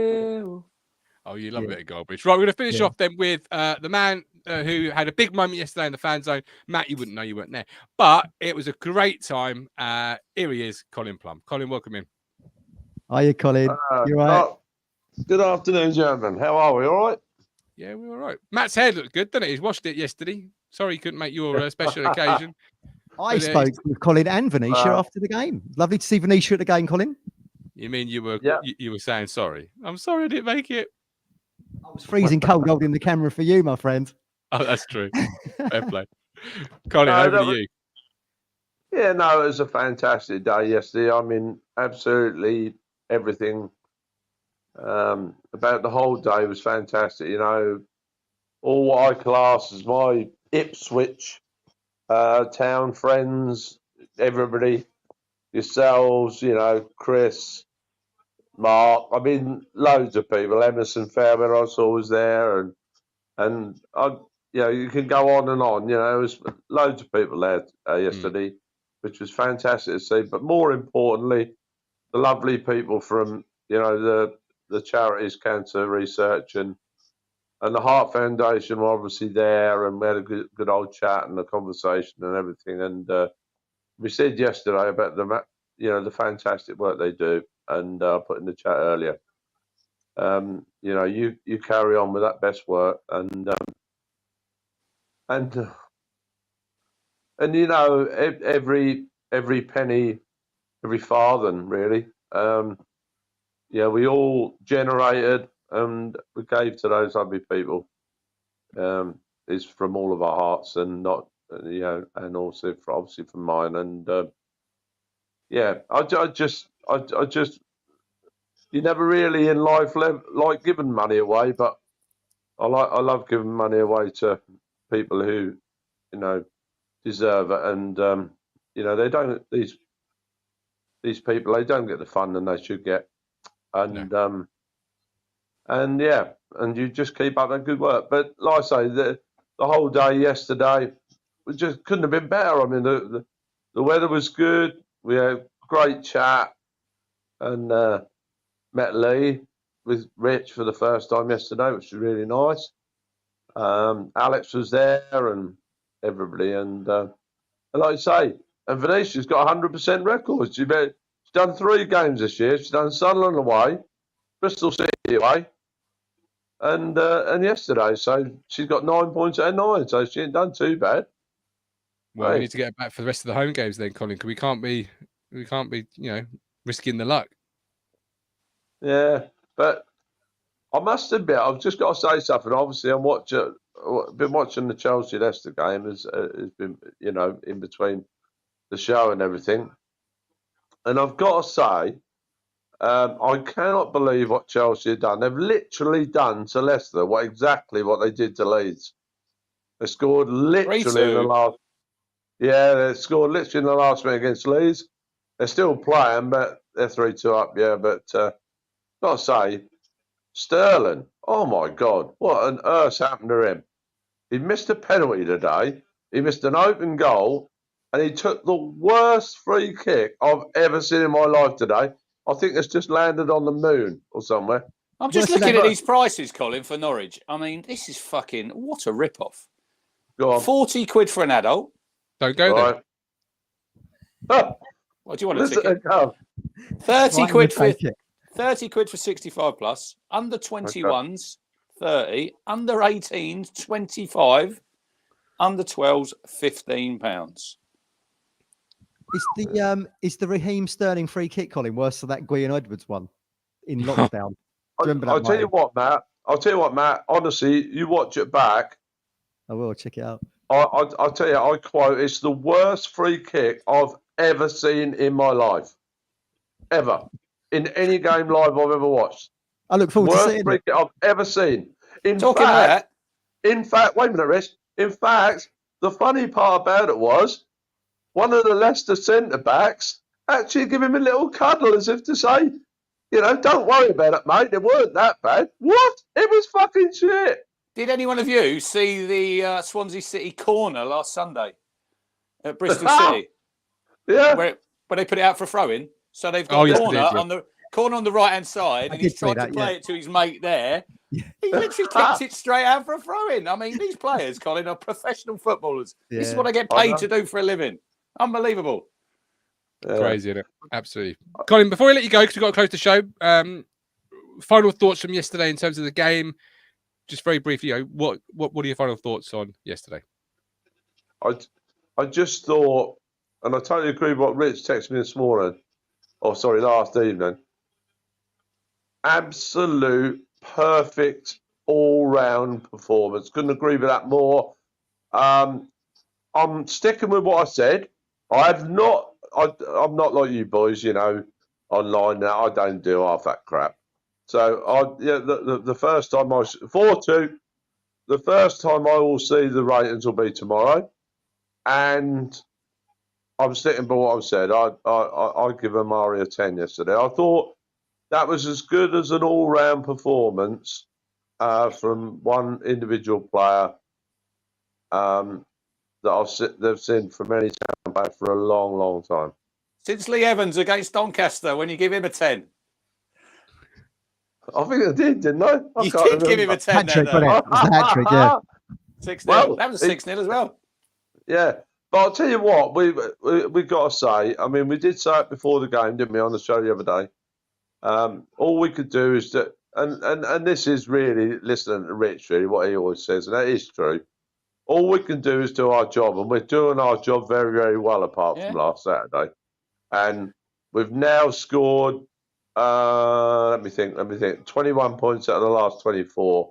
Speaker 1: Oh, you love a bit of Goldbridge. Right, we're going to finish off then with the man who had a big moment yesterday in the fan zone. Matt, you wouldn't know, you weren't there. But it was a great time. Here he is, Colin Plum. Colin, welcome in.
Speaker 2: Hiya, Colin. You all right?
Speaker 6: Good afternoon, gentlemen. How are we? All right?
Speaker 1: Yeah, we're all right. Matt's hair looked good, didn't it? He's washed it yesterday. Sorry he couldn't make your special occasion.
Speaker 2: I spoke with Colin and Venetia after the game. Lovely to see Venetia at the game, Colin.
Speaker 1: You mean you were you were saying sorry? I'm sorry I didn't make it.
Speaker 2: I was freezing cold holding the camera for you, my friend.
Speaker 1: Oh, that's true. Fair play. Colin, over to you.
Speaker 6: Yeah, no, it was a fantastic day yesterday. I mean, absolutely everything about the whole day was fantastic. You know, all what I class as my Ipswich Town friends, everybody, yourselves, you know, Chris, Mark. I mean, loads of people. Emerson Fairweather I saw was there, and I, you know, you can go on and on. You know, there was loads of people there yesterday, which was fantastic to see. But more importantly, the lovely people from, you know, the charities, cancer research, and And the Heart Foundation were obviously there, and we had a good old chat and a conversation and everything. And we said yesterday about the fantastic work they do, and put in the chat earlier. You carry on with that best work, and every penny, every farthing, really. We all generated and we gave to those lovely people. Is from all of our hearts, and not, and also obviously from mine. And I just, you never really in life like giving money away, but I love giving money away to people who, deserve it. And they don't, these people, they don't get the funding they should get. And
Speaker 1: No.
Speaker 6: and you just keep up that good work. But like I say, the whole day yesterday, we just couldn't have been better. I mean, the weather was good. We had a great chat, and met Lee with Rich for the first time yesterday, which was really nice. Alex was there, and everybody, and like I say, and Venetia's got 100% records. She's done 3 games this year. She's done Sunderland away, Bristol City away, and yesterday. So she's got 9 points out of 9. So she ain't done too bad.
Speaker 1: Well, we need to get her back for the rest of the home games then, Colin, because we can't be, risking the luck.
Speaker 6: Yeah, but I must admit, I've just got to say something. Obviously, I've been watching the Chelsea Leicester game. Has been, in between the show and everything. And I've got to say, I cannot believe what Chelsea have done. They've literally done to Leicester exactly what they did to Leeds. They scored literally in the last. Yeah, they scored literally in the last minute against Leeds. They're still playing, but they're 3-2 up. Yeah, but got to say, Sterling. Oh my God, what on earth's happened to him? He missed a penalty today. He missed an open goal, and he took the worst free kick I've ever seen in my life today. I think it's just landed on the moon or somewhere.
Speaker 3: I'm just looking at these prices, Colin, for Norwich. I mean, this is fucking, what a rip-off.
Speaker 6: Go on.
Speaker 3: 40 quid for an adult.
Speaker 1: Don't go there.
Speaker 3: What do you want a ticket? 30 quid for 65 plus. Under 21s, 30. Under 18s, 25. Under 12s, £15.
Speaker 2: Is the Raheem Sterling free kick, Colin, worse than that Guion Edwards one in lockdown?
Speaker 6: I'll tell you what, Matt. Honestly, you watch it back.
Speaker 2: I will check it out.
Speaker 6: I'll tell you, I quote, it's the worst free kick I've ever seen in my life. Ever. In any game live I've ever watched.
Speaker 2: I look forward to seeing it.
Speaker 6: Worst free kick I've ever seen. In fact, wait a minute, Rich. In fact, the funny part about it was one of the Leicester centre-backs actually gave him a little cuddle as if to say, don't worry about it, mate. It weren't that bad. What? It was fucking shit.
Speaker 3: Did any one of you see the Swansea City corner last Sunday at Bristol City?
Speaker 6: Yeah.
Speaker 3: Where they put it out for a throw-in. So they've got a corner on the right-hand side, and he's tried to play it to his mate there. Yeah. He literally kicked it straight out for a throw-in. I mean, these players, Colin, are professional footballers. Yeah. This is what they get paid to do for a living. Unbelievable.
Speaker 1: Crazy, isn't it? Absolutely. Colin, before we let you go, because we've got to close the show, final thoughts from yesterday in terms of the game. Just very briefly, what are your final thoughts on yesterday?
Speaker 6: I just thought, and I totally agree with what Rich texted me this morning, last evening. Absolute perfect all-round performance. Couldn't agree with that more. I'm sticking with what I said. I'm not like you boys, online now. I don't do half that crap. So the first time I 4-2. The first time I will see the ratings will be tomorrow, and I'm sticking by what I've said. I give Omari a 10 yesterday. I thought that was as good as an all-round performance from one individual player that they've seen from any town back for a long, long time.
Speaker 3: Since Lee Evans against Doncaster, when you give him a 10.
Speaker 6: I think I did, didn't I?
Speaker 3: You did give him a 10
Speaker 2: Hat-trick,
Speaker 3: there,
Speaker 2: wasn't it? It was a hat-trick, yeah.
Speaker 3: 6-0.
Speaker 6: Well,
Speaker 3: That was a 6-0 as well.
Speaker 6: Yeah, but I'll tell you what, we got to say. I mean, we did say it before the game, didn't we, on the show the other day? All we could do is that, and this is really listening to Rich, really, what he always says, and that is true. All we can do is do our job, and we're doing our job very, very well, apart from last Saturday. And we've now scored, let me think, 21 points out of the last 24.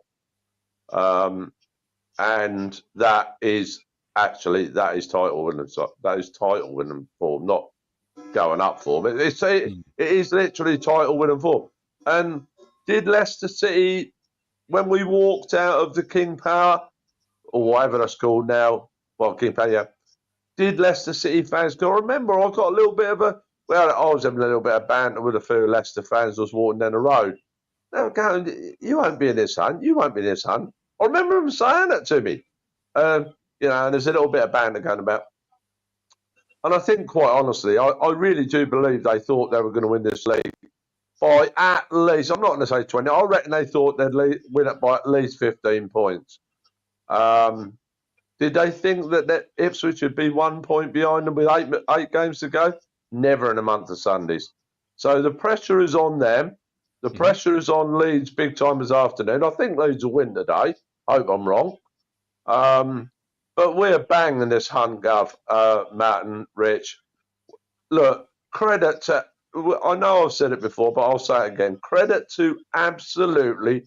Speaker 6: And that is title winning. That is title winning form, not going up form. It is literally title winning form. And did Leicester City, when we walked out of the King Power, or whatever that's called now, well, King Power, yeah, did Leicester City fans go? I remember I got a little bit of I was having a little bit of banter with a few Leicester fans was walking down the road. They were going, you won't be in this hunt. You won't be in this hunt. I remember them saying that to me. And there's a little bit of banter going about. And I think, quite honestly, I really do believe they thought they were going to win this league by at least, I'm not going to say 20, I reckon they thought they'd win it by at least 15 points. Did they think that Ipswich would be 1 point behind them with eight games to go? Never in a month of Sundays. So the pressure is on them. The pressure is on Leeds big time this afternoon. I think Leeds will win today. Hope I'm wrong. But we're banging this hunt, Gov, Matt and Rich. Look, credit to, I know I've said it before, but I'll say it again. Credit to absolutely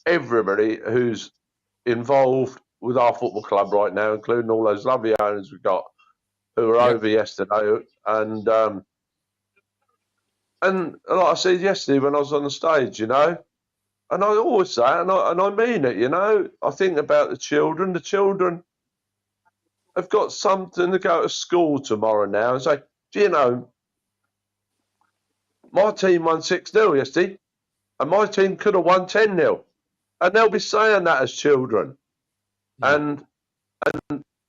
Speaker 6: everybody who's involved with our football club right now, including all those lovely owners we've got who were over yesterday. And like I said yesterday when I was on the stage, and I always say, and I mean it, I think about the children. The children have got something to go to school tomorrow now and say, do you know, my team won 6-0 yesterday, and my team could have won 10-0. And they'll be saying that as children. And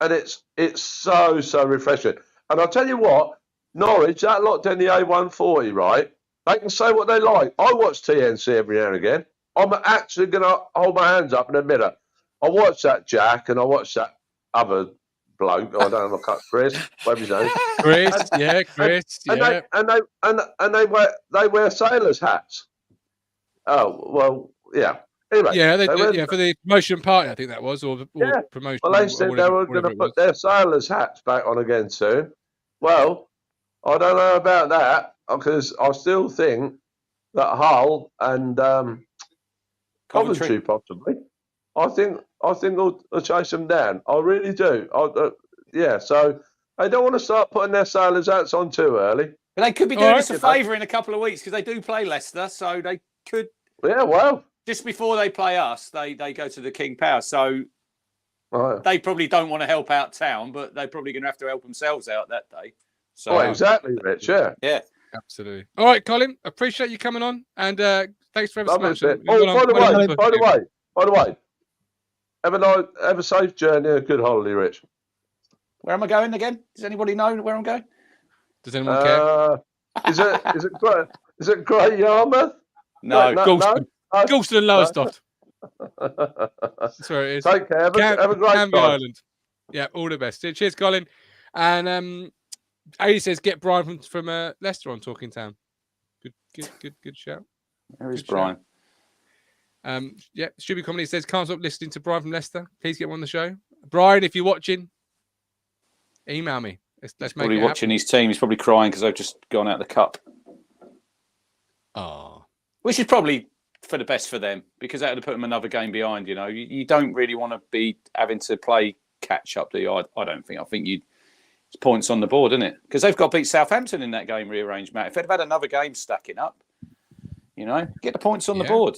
Speaker 6: it's so refreshing. And I'll tell you what, Norwich, that lot down the A140, right? They can say what they like. I watch TNC every now and again. I'm actually going to hold my hands up and admit it. I watch that Jack and I watch that other bloke. I don't know, Chris. Whatever his name.
Speaker 1: Chris, Chris.
Speaker 6: And they wear sailors' hats. Oh well, yeah. Anyway,
Speaker 1: they for the promotion party, I think that was, or promotion.
Speaker 6: Well, they said they were going to put their sailors' hats back on again soon. Well, I don't know about that because I still think that Hull and Coventry possibly. I think they'll chase them down. I really do. So they don't want to start putting their sailors' hats on too early.
Speaker 3: But they could be doing us a favour in a couple of weeks because they do play Leicester, so they could.
Speaker 6: Yeah, well.
Speaker 3: Just before they play us, they go to the King Power. So they probably don't want to help out Town, but they're probably going to have to help themselves out that day. So
Speaker 6: exactly, Rich. Yeah.
Speaker 1: Absolutely. All right, Colin. Appreciate you coming on, and thanks for everything.
Speaker 6: By the way, have a safe journey, a good holiday, Rich.
Speaker 3: Where am I going again? Does anybody know where I'm going?
Speaker 1: Does anyone care?
Speaker 6: Is it Great Yarmouth?
Speaker 3: No,
Speaker 1: Galston. Galston and Lowestoft. That's where it is.
Speaker 6: Take care. Have a great time.
Speaker 1: Island. Yeah, all the best. Cheers, Colin. And A says get Brian from Leicester on Talking Town. Good shout.
Speaker 3: Where is Brian?
Speaker 1: Stupid Comedy says can't stop listening to Brian from Leicester. Please get him on the show. Brian, if you're watching, email me. Let's make
Speaker 3: probably
Speaker 1: it
Speaker 3: watching his team. He's probably crying because they've just gone out of the cup.
Speaker 1: Oh,
Speaker 3: which is probably for the best for them because that would have put them another game behind. You don't really want to be having to play catch up. Do you? I don't think. I think it's points on the board, isn't it? Because they've got to beat Southampton in that game rearranged, Matt. If they'd have had another game stacking up, get the points on the board.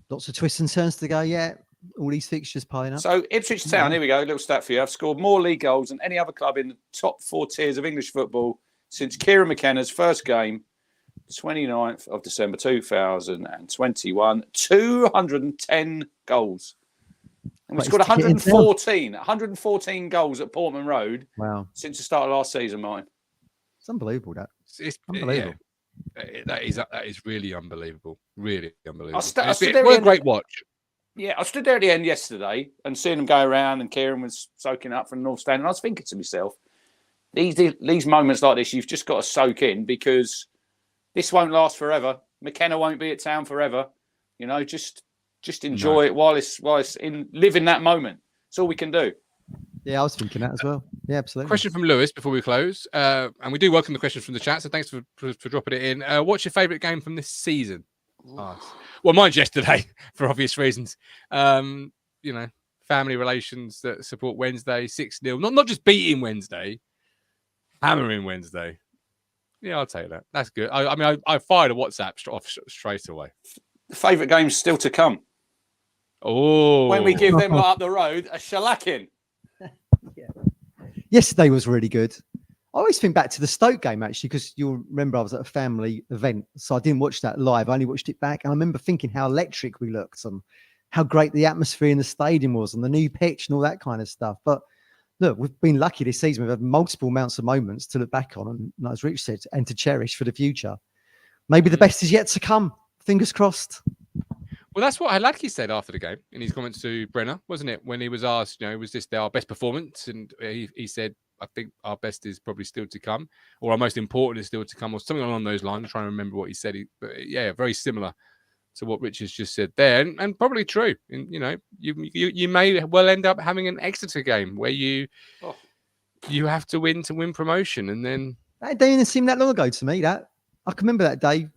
Speaker 2: Lots of twists and turns to go. Yeah, all these fixtures piling up.
Speaker 3: So Ipswich Town, here we go. A little stat for you. I've scored more league goals than any other club in the top 4 tiers of English football since Kieran McKenna's first game, 29th of December 2021. 210 goals. And we scored 114 goals at Portman Road.
Speaker 2: Wow.
Speaker 3: Since the start of last season, Martin.
Speaker 2: It's unbelievable, that.
Speaker 1: It's
Speaker 2: unbelievable.
Speaker 1: That is really unbelievable. Really unbelievable.
Speaker 3: I stood
Speaker 1: What a great watch.
Speaker 3: Yeah, I stood there at the end yesterday and seeing them go around, and Kieran was soaking up from North Stand, and I was thinking to myself, these moments like this, you've just got to soak in, because this won't last forever. McKenna won't be at town forever. You know, just enjoy it while it's in, live in that moment. That's all we can do.
Speaker 2: Yeah, I was thinking that as well. Yeah, absolutely.
Speaker 1: Question from Lewis before we close, and we do welcome the questions from the chat. So thanks for dropping it in. What's your favourite game from this season? Well, mine's yesterday for obvious reasons. You know, family relations that support Wednesday 6-0. Not just beating Wednesday, hammering Wednesday. Yeah, I'll take that. That's good. I mean, I fired a WhatsApp off straight away.
Speaker 3: The favourite game's still to come.
Speaker 1: Oh,
Speaker 3: when we give them up the road a shellacking.
Speaker 2: Yesterday was really good. I always think back to the Stoke game, actually, because you'll remember I was at a family event, so I didn't watch that live. I only watched it back, and I remember thinking how electric we looked and how great the atmosphere in the stadium was and the new pitch and all that kind of stuff. But look, we've been lucky this season. We've had multiple amounts of moments to look back on, and as Rich said, and to cherish for the future. Maybe the best is yet to come. Fingers crossed.
Speaker 1: Well, that's what Hladky said after the game in his comments to Brenner, wasn't it? When he was asked, you know, was this our best performance? And he said, I think our best is probably still to come, or our most important is still to come, or something along those lines. I'm trying to remember what he said. But yeah, very similar to what Rich has just said there, and probably true. And, you know, you may well end up having an Exeter game where you have to win promotion, and then
Speaker 2: that didn't seem that long ago to me. That I can remember that day.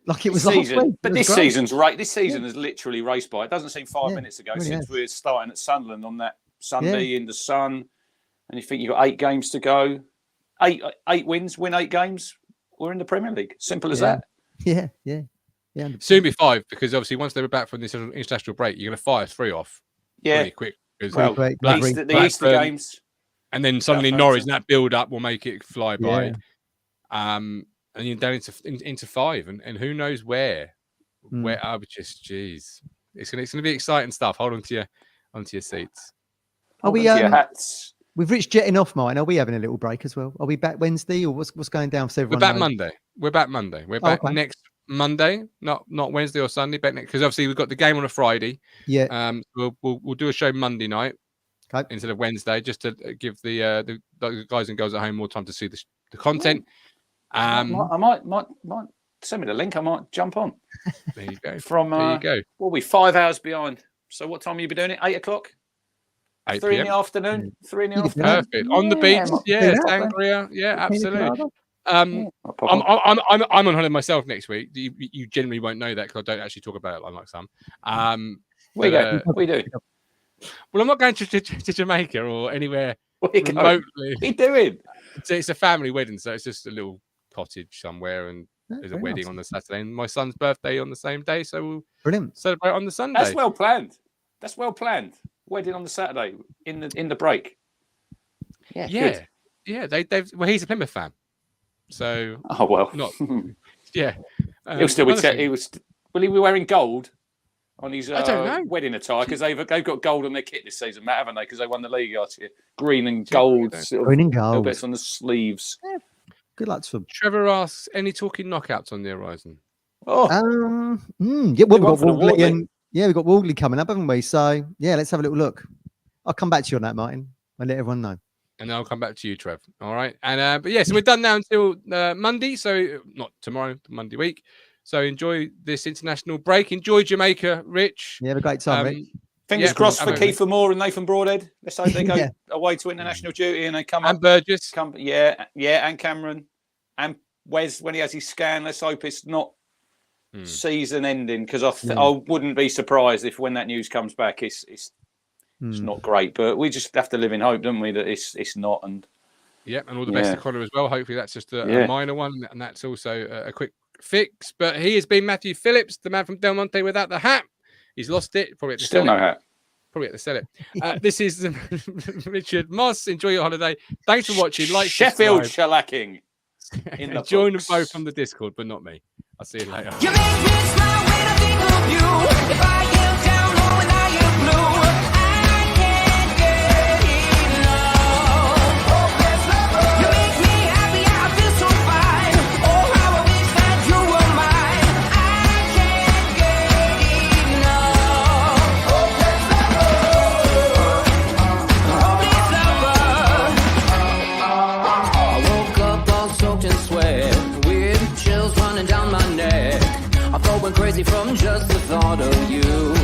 Speaker 2: Like it was
Speaker 3: season,
Speaker 2: last week.
Speaker 3: but this season's right. This season has literally raced by. It doesn't seem 5 minutes ago since we were starting at Sunderland on that Sunday in the sun, and you think you've got 8 games to go, 8 wins, win 8 games. We're in the Premier League. Simple as that.
Speaker 2: Yeah.
Speaker 1: Soon be 5, because obviously once they were back from this international break, you're going to fire 3 off. Pretty quick.
Speaker 3: Well, the Easter games,
Speaker 1: and then suddenly Norwich, and that build up will make it fly by. And you're down into 5, and who knows where I would just, jeez, it's gonna be exciting stuff. Hold on to your seats.
Speaker 2: Are we
Speaker 3: hats.
Speaker 2: With Rich jetting off, Martin? Are we having a little break as well? Are we back Wednesday, or what's going down for everyone?
Speaker 1: We're back Monday. We're back next Monday, not Wednesday or Sunday. Back next, because obviously we've got the game on a Friday. Yeah. We'll do a show Monday night instead of Wednesday, just to give the guys and girls at home more time to see the content. I
Speaker 3: might send me the link. I might jump on.
Speaker 1: There you go.
Speaker 3: There you go. We'll be 5 hours behind. So what time will you be doing it? 8 o'clock?
Speaker 1: 8
Speaker 3: 3 in the afternoon? 3 in the afternoon?
Speaker 1: Perfect. On the beach. Yeah, sangria. Yeah, absolutely. I'm on holiday myself next week. You generally won't know that because I don't actually talk about it like some.
Speaker 3: We do.
Speaker 1: Well, I'm not going to Jamaica or anywhere remotely.
Speaker 3: What are you doing?
Speaker 1: It's a family wedding, so it's just a little cottage somewhere, and there's a wedding on the Saturday, and my son's birthday on the same day, so we'll celebrate on the Sunday.
Speaker 3: That's well planned. Wedding on the Saturday in the break. Yeah.
Speaker 1: Well, he's a Plymouth fan, so not. Yeah,
Speaker 3: he'll still be. Will he be wearing gold on his wedding attire? Because they've got gold on their kit this season, Matt, haven't they? Because they won the league last year. Green and gold.
Speaker 2: Green and gold.
Speaker 3: Bits on the sleeves.
Speaker 2: Yeah. Good luck to them.
Speaker 1: Trevor asks, any talking knockouts on the horizon?
Speaker 2: We've got Wardley we've got Wardley coming up, haven't we? So let's have a little look. I'll come back to you on that, Martin. I'll let everyone know.
Speaker 1: And then I'll come back to you, Trev. All right. And so we're done now until Monday. So not tomorrow, Monday week. So enjoy this international break. Enjoy Jamaica, Rich.
Speaker 2: Yeah, have a great time, Rich.
Speaker 3: Fingers crossed for Kiefer Moore and Nathan Broadhead. Let's hope they go away to international duty and they come
Speaker 1: and
Speaker 3: up.
Speaker 1: Burgess.
Speaker 3: And Cameron. And Wes, when he has his scan, let's hope it's not season ending, because I wouldn't be surprised if when that news comes back, it's not great. But we just have to live in hope, don't we, that it's not. And
Speaker 1: and all the best to Connor as well. Hopefully that's just a minor one, and that's also a quick fix. But he has been Matthew Phillips, the man from Del Monte without the hat. He's lost it. Probably at the
Speaker 3: still no hat.
Speaker 1: Probably at the sell it. This is Richard Moss. Enjoy your holiday. Thanks for watching. Like
Speaker 3: Sheffield shellacking.
Speaker 1: Join them both on the Discord, but not me. I'll see you later.
Speaker 7: You make me smile when I think of you. If I am down low and I am blue, I can't get enough. You make me happy, I feel so fine. Oh, how I wish that sweat, with chills running down my neck. I thought went crazy from just the thought of you.